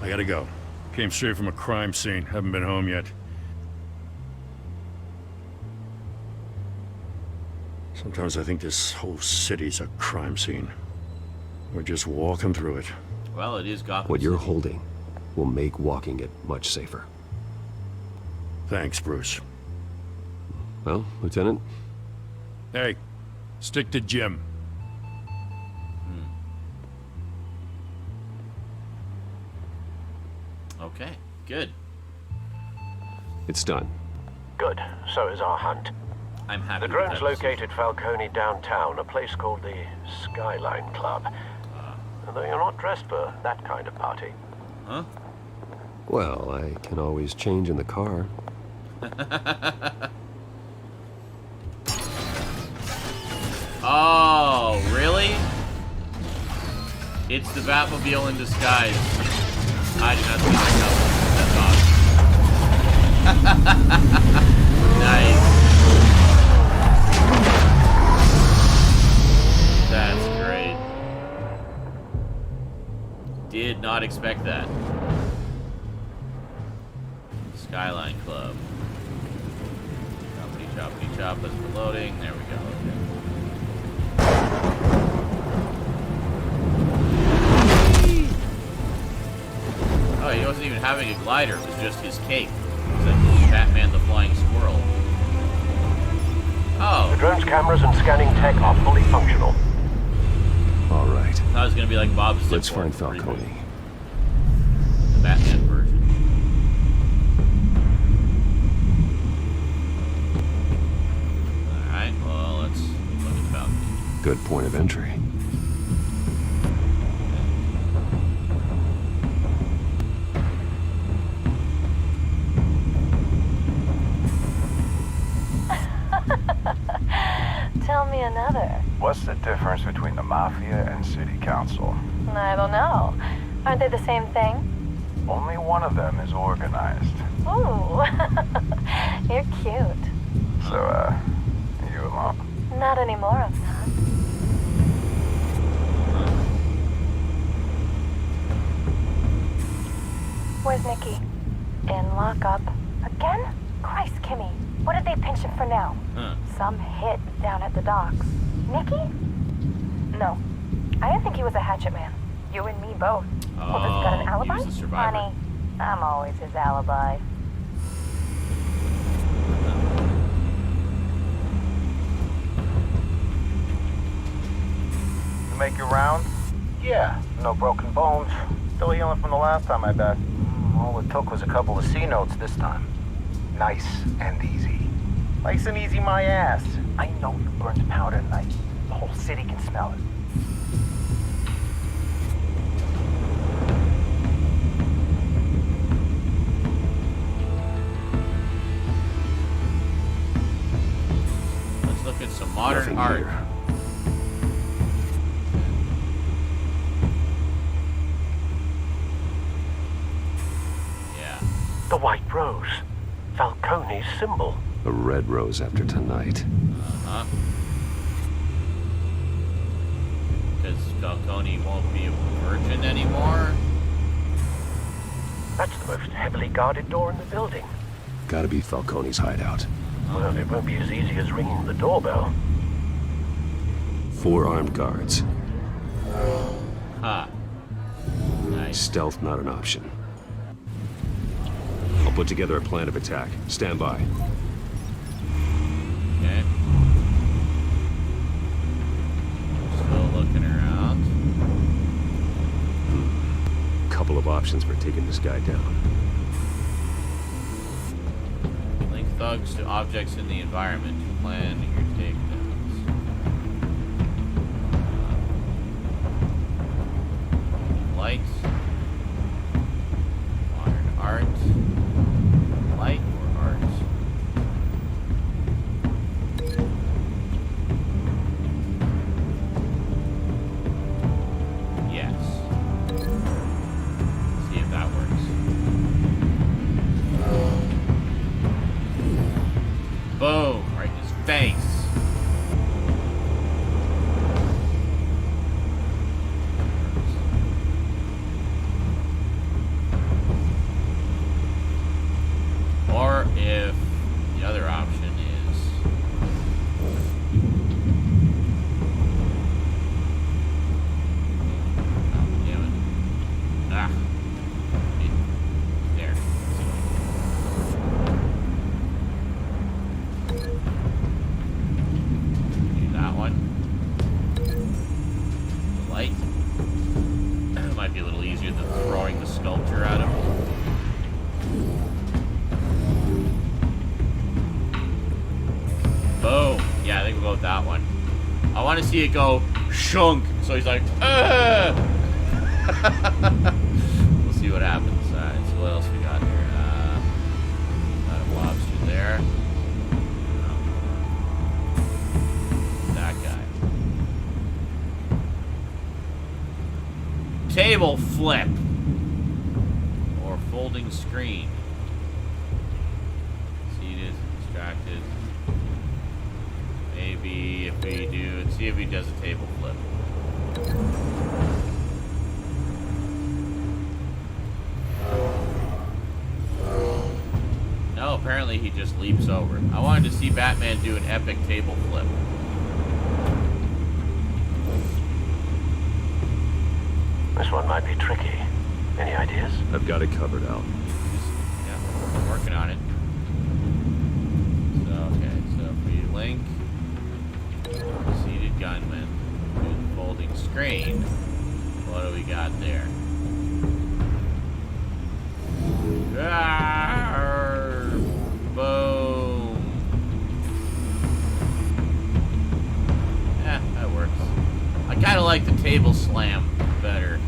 I gotta go. Came straight from a crime scene. Haven't been home yet. Sometimes I think this whole city's a crime scene. We're just walking through it. Well, it is Gotham What you're City. holding will make walking it much safer. Thanks, Bruce. Well, Lieutenant? Hey, stick to Jim. Okay, good. It's done. Good. So is our hunt. I'm happy The with drones that decision. located Falcone downtown, a place called the Skyline Club. Although you're not dressed for that kind of party. Huh? Well, I can always change in the car. Oh, really? It's the Batmobile in disguise. I did not see that coming. That's awesome. Nice. That's great. Did not expect that. Skyline Club. Choppity choppity chop as we're loading. There we go. Okay. Oh, he wasn't even having a glider. It was just his cape. It was like Batman the Flying Squirrel. Oh. The drone's cameras and scanning tech are fully functional. All right. I thought it was going to be like Bob's Let's Zipporah find Falcone. The Batman version. Alright, well, let's look at Falcone. Good point of entry. Tell me another. What's the difference between the Mafia and City Council? I don't know. Aren't they the same thing? Only one of them is organized. Ooh, you're cute. So, you alone? Not anymore, I'm not. Where's Nikki? In lockup. Again? Christ, Kimmy. What did they pinch him for now? Some hit down at the docks. Nikki? No. I didn't think he was a hatchet man. You and me both. Well, does he got an alibi? He was a survivor. Honey, I'm always his alibi. You make your round? Yeah, no broken bones. Still healing from the last time, I bet. All it took was a couple of C notes this time. Nice and easy. Nice and easy, my ass. I know you burned powder tonight. The whole city can smell it. Let's look at some modern Nothing art. here. Yeah. The White Rose. Falcone's symbol. A red rose after tonight. Uh-huh. Because Falcone won't be a virgin anymore? That's the most heavily guarded door in the building. Gotta be Falcone's hideout. Well, it won't be as easy as ringing the doorbell. 4 armed guards. Huh. Nice. Stealth not an option. I'll put together a plan of attack. Stand by. Okay. Still looking around. Couple of options for taking this guy down. Link thugs to objects in the environment to plan your takedowns. Lights. Modern art. Light or art? Yes. See if that works. Boom! Right in his face. Or if the other option is damn it. Ah. There. Do that one. The light. Might be a little easier than throwing the sculpture at him. Boom. Yeah, I think we'll go with that one. I want to see it go shunk. So he's like, ugh! We'll see what happens. Alright, so what else we got here? Got a lobster there. That guy. Table flip. Or folding screen. Seated, distracted. Maybe if we do, let's see if he does a table flip. No, apparently he just leaps over. I wanted to see Batman do an epic table flip. This one might be tricky. Any ideas? I've got it covered, Al. Yeah, I'm working on it. So, okay, so if we link seated gunman to the folding screen, what do we got there? Arr, boom. Yeah, that works. I kind of like the table slam better.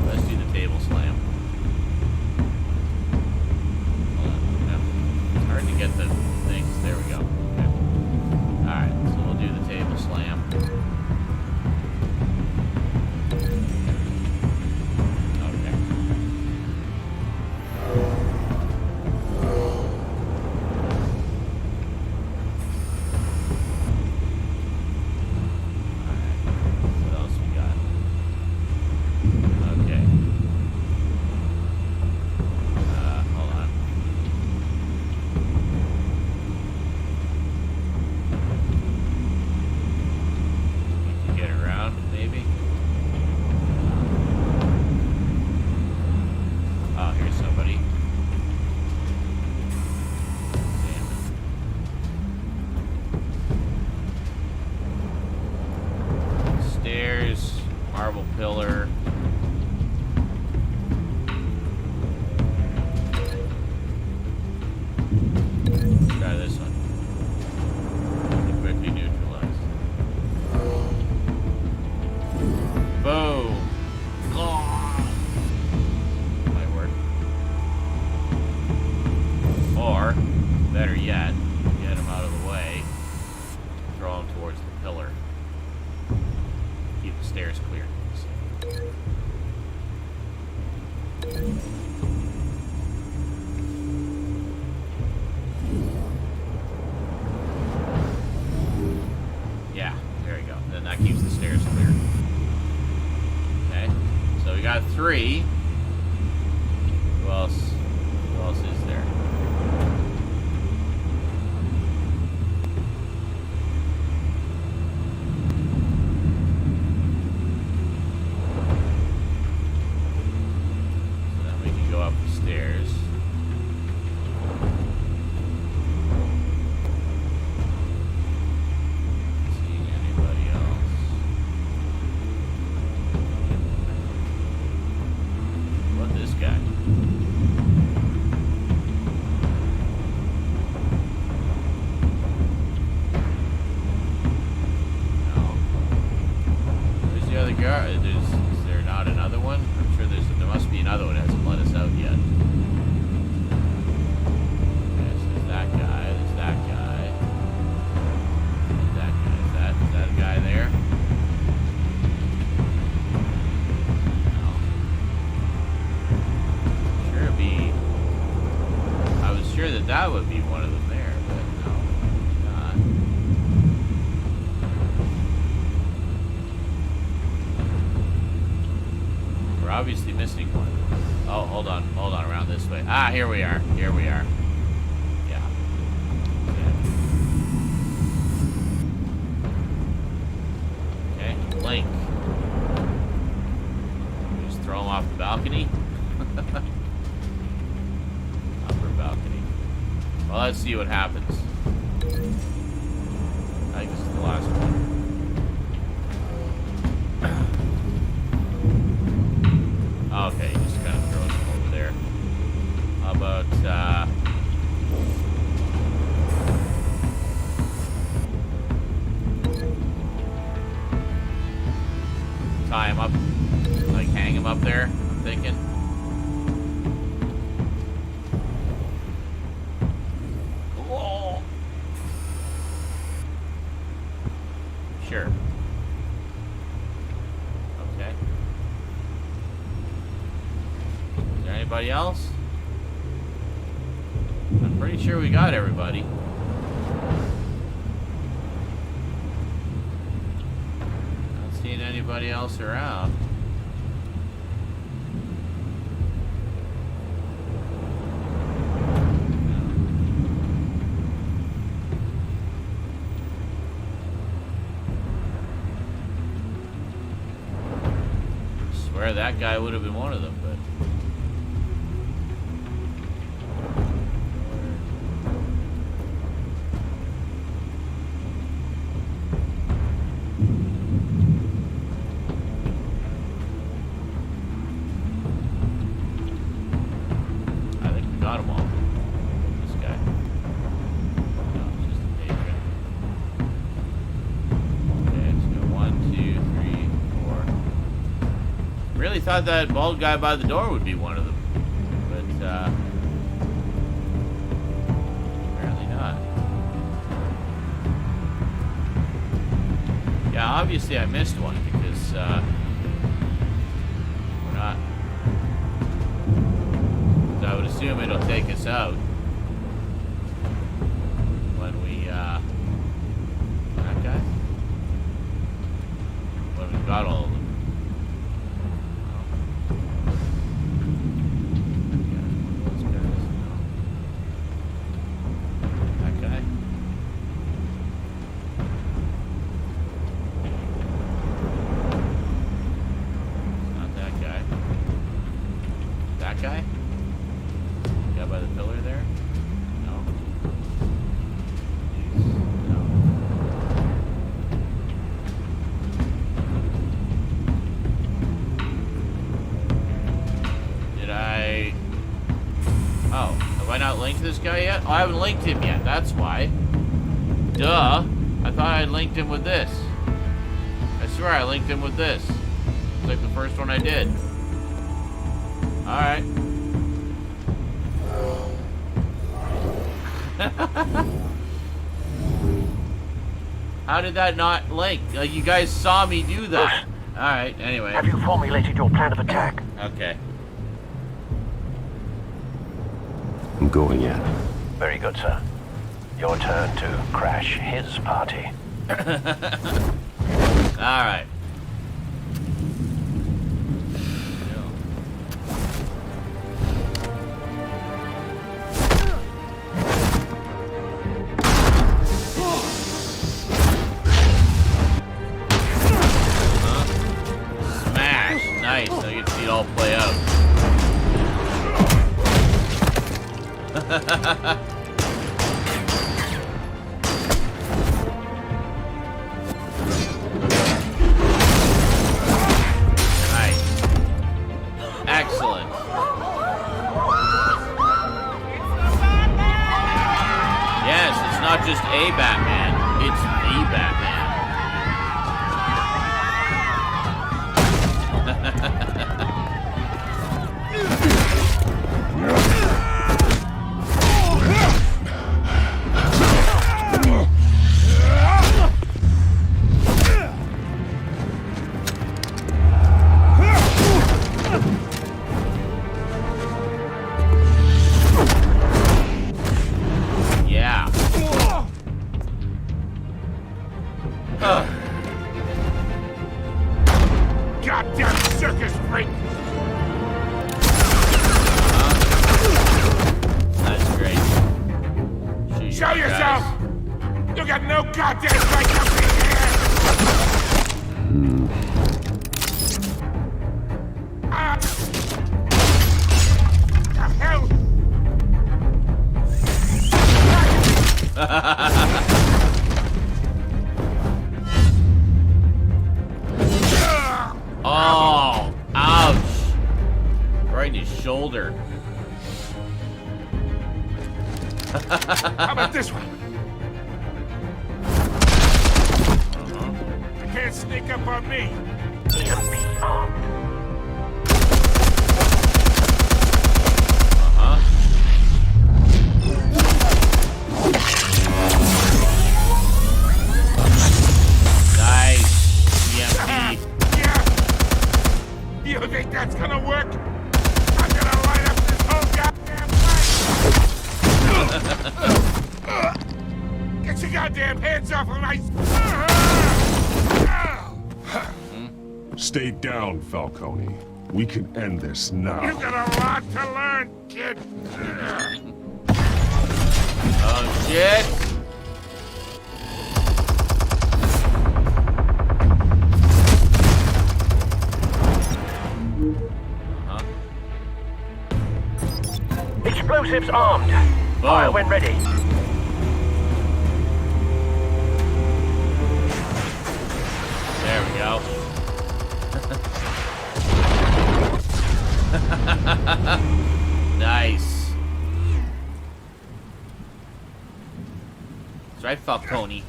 Let's do the table slam. Hold on. No. It's hard to get the things. There we go. Okay. Alright, so we'll do the table slam. Okay. go up the stairs. Seeing anybody else? What this guy? No. Where's the other guy? Is there not another one? I'm sure there must be another one that hasn't let us out yet. Okay, so there's that guy, there's that guy. There's that guy. Is that a guy there? No. Sure it'd be. I was sure that would be one of them there, but no, not. We're obviously missing one. Oh, hold on, around this way. Ah, here we are. Yeah. Okay, Link. Just throw him off the balcony. Upper balcony. Well, let's see what happens. I think this is the last one. Okay, he just kind of throws him over there. How about, tie him up, like hang him up there, I'm thinking. Cool. Sure. Okay. Is there anybody else? I'm pretty sure we got everybody. Not seeing anybody else around. Swear that guy would have been one of them, but I think we got them all. This guy. No, it's just a patron. Okay, let's go 1, 2, 3, 4. Really thought that bald guy by the door would be one of them, but apparently not. Yeah, obviously I missed one because we're not. So I would assume it'll take us out when we that guy, when we've got all of them. This guy yet? Oh, I haven't linked him yet. That's why. Duh. I thought I linked him with this. I swear I linked him with this. It's like the first one I did. Alright. How did that not link? You guys saw me do that. Alright, anyway. Have you formulated your plan of attack? Okay. I'm going in. Very good, sir. Your turn to crash his party. Alright. Smash! Nice, so you can see it all play out. Excellent. Yes, it's not just a Batman, it's the Batman. Yeah. Goddamn circus freak! That's great. Show yourself! You got no goddamn right to be here! The hell? Oh, ouch. Right in his shoulder. How about this one? You can't sneak up on me. Nice. EMP. You think that's gonna work? I'm gonna light up this whole goddamn place! Get your goddamn hands off of my... Stay down, Falcone. We can end this now. You got a lot to learn, kid. Oh, shit. Explosives armed. Fire when ready. There we go. Nice. That's right, Falcone.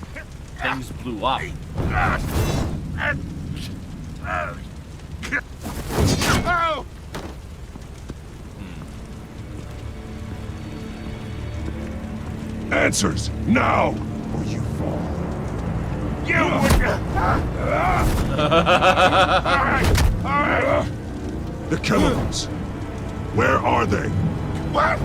Things blew up. Oh! Answers, now, or you fall. You Alright! The chemicals. Where are they? What?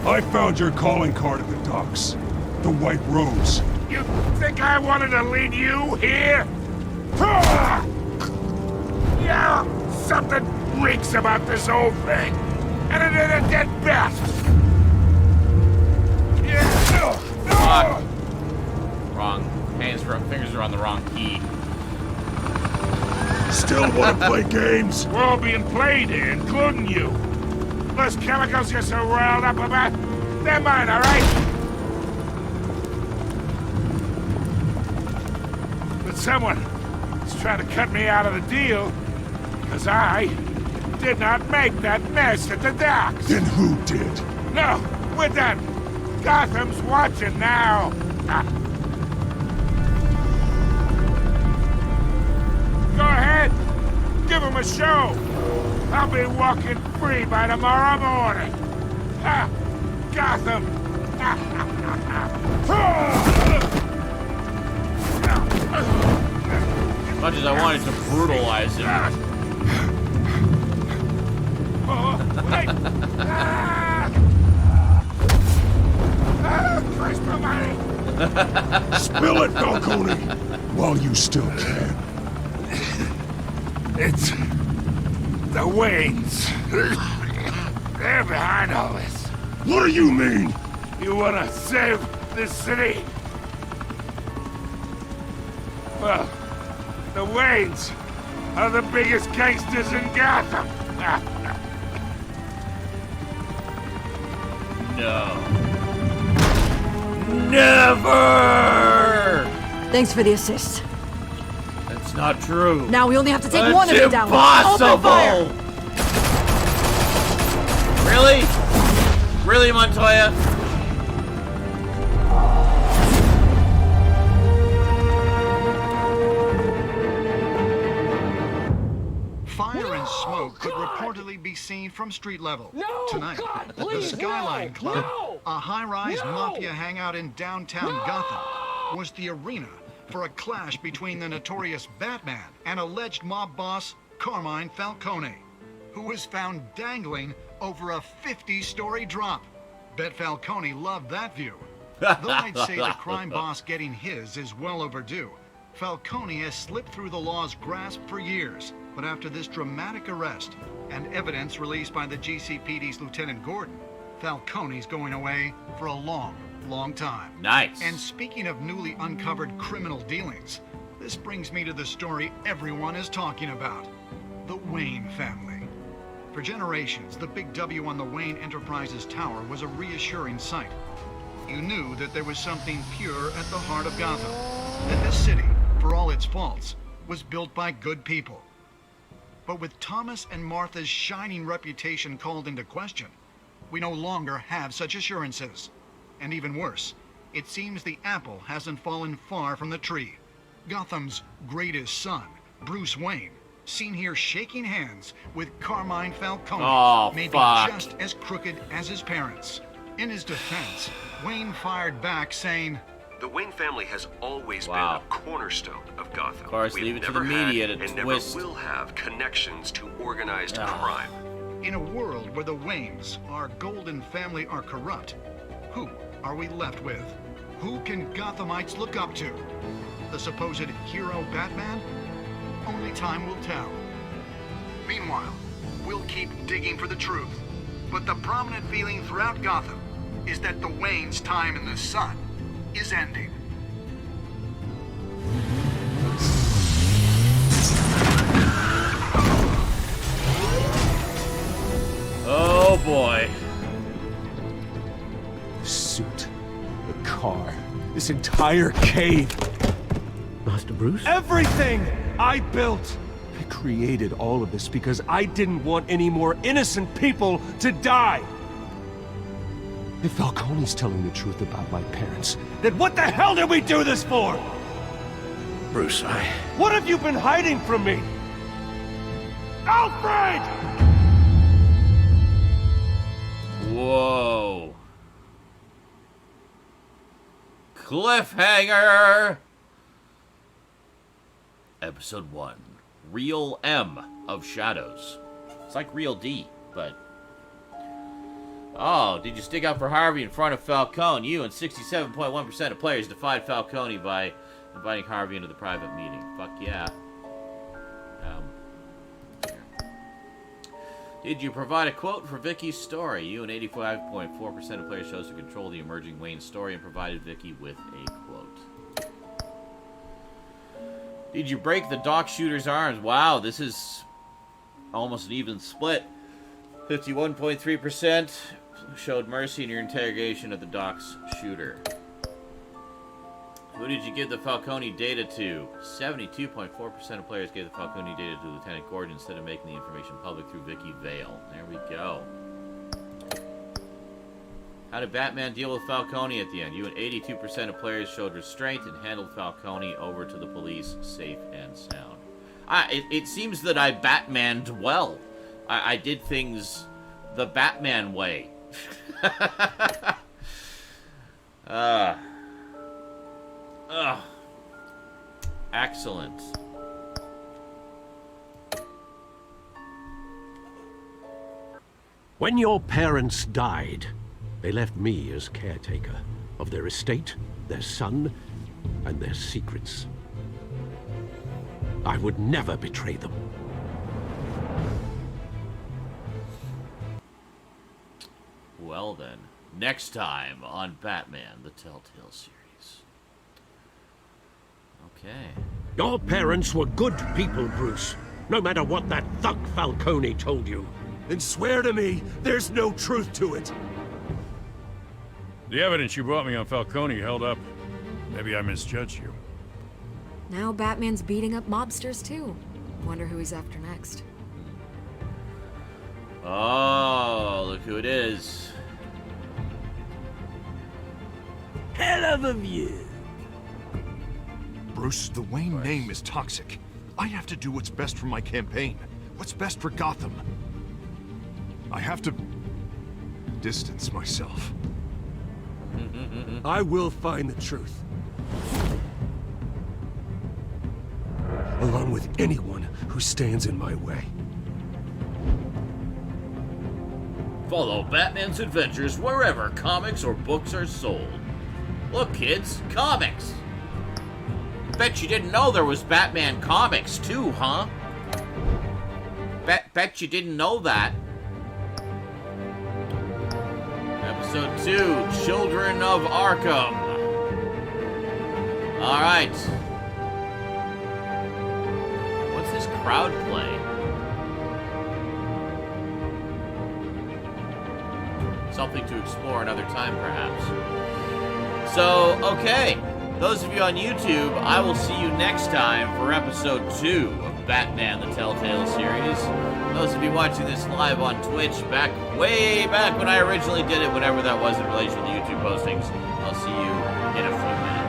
I found your calling card at the docks. The White Rose. You think I wanted to lead you here? Yeah, something reeks about this whole thing. And it ain't a dead bat. Fuck. Wrong. Fingers are on the wrong key. Still want to play games? We're all being played here, including you. Those chemicals you're so riled up about, they're mine, all right? But someone is trying to cut me out of the deal, because I did not make that mess at the docks. Then who did? No, we're done. Gotham's watching now. Go ahead. Give him a show. I'll be walking free by tomorrow morning. Gotham. As much as I wanted to brutalize him. Oh, wait. Christ almighty. Spill it, Falcone, while you still can. It's the Waynes. They're behind all this. What do you mean? You wanna save this city? Well, the Waynes are the biggest gangsters in Gotham. No. Never! Thanks for the assist. That's not true. Now we only have to take That's one of them down. impossible! Open fire! Really? Really, Montoya? Fire and smoke could reportedly be seen from street level. Tonight, the Skyline Club, a high-rise mafia hangout in downtown Gotham, was the arena for a clash between the notorious Batman and alleged mob boss Carmine Falcone, who was found dangling over a 50-story drop. Bet Falcone loved that view. Though I'd say the crime boss getting his is well overdue, Falcone has slipped through the law's grasp for years. But after this dramatic arrest and evidence released by the GCPD's Lieutenant Gordon, Falcone's going away for a long time. Nice. And speaking of newly uncovered criminal dealings, this brings me to the story everyone is talking about. The Wayne family. For generations, the big W on the Wayne Enterprises tower was a reassuring sight. You knew that there was something pure at the heart of Gotham. That this city, for all its faults, was built by good people. But with Thomas and Martha's shining reputation called into question, we no longer have such assurances. And even worse, it seems the apple hasn't fallen far from the tree. Gotham's greatest son, Bruce Wayne, seen here shaking hands with Carmine Falcone, may be just as crooked as his parents. In his defense, Wayne fired back saying, "The Wayne family has always been a cornerstone of Gotham. Of course, leave it to the media to twist. Never will have connections to organized crime." In a world where the Waynes, our golden family, are corrupt, who are we left with? Who can Gothamites look up to? The supposed hero Batman? Only time will tell. Meanwhile, we'll keep digging for the truth. But the prominent feeling throughout Gotham is that the Waynes' time in the sun is ending. Oh boy. The suit, the car, this entire cave. Master Bruce? Everything I built! I created all of this because I didn't want any more innocent people to die! If Falcone's telling the truth about my parents, then what the hell did we do this for? Bruce, What have you been hiding from me? Alfred! Whoa. Cliffhanger! Episode 1. Real M of Shadows. It's like Real D, but... Oh, did you stick up for Harvey in front of Falcone? You and 67.1% of players defied Falcone by inviting Harvey into the private meeting. Fuck yeah. Did you provide a quote for Vicky's story? You and 85.4% of players chose to control the emerging Wayne story and provided Vicky with a quote. Did you break the dock shooter's arms? Wow, this is almost an even split. 51.3% showed mercy in your interrogation of the dock's shooter. Who did you give the Falcone data to? 72.4% of players gave the Falcone data to Lieutenant Gordon instead of making the information public through Vicky Vale. There we go. How did Batman deal with Falcone at the end? You and 82% of players showed restraint and handled Falcone over to the police safe and sound. It seems that I Batmaned well. I did things the Batman way. Excellent. When your parents died, they left me as caretaker of their estate, their son, and their secrets. I would never betray them. Well then, next time on Batman, the Telltale series. Okay. Your parents were good people, Bruce. No matter what that thug Falcone told you. Then swear to me there's no truth to it. The evidence you brought me on Falcone held up. Maybe I misjudged you. Now Batman's beating up mobsters too. Wonder who he's after next. Oh, look who it is. Hell of a view. Bruce, the Wayne name is toxic. I have to do what's best for my campaign. What's best for Gotham. I have to distance myself. I will find the truth. Along with anyone who stands in my way. Follow Batman's adventures wherever comics or books are sold. Look, kids, comics! Bet you didn't know there was Batman comics too, huh? Bet you didn't know that. Episode 2, Children of Arkham. Alright. What's this crowd play? Something to explore another time, perhaps. So, okay. Those of you on YouTube, I will see you next time for episode 2 of Batman the Telltale series. Those of you watching this live on Twitch, way back when I originally did it, whenever that was in relation to YouTube postings, I'll see you in a few minutes.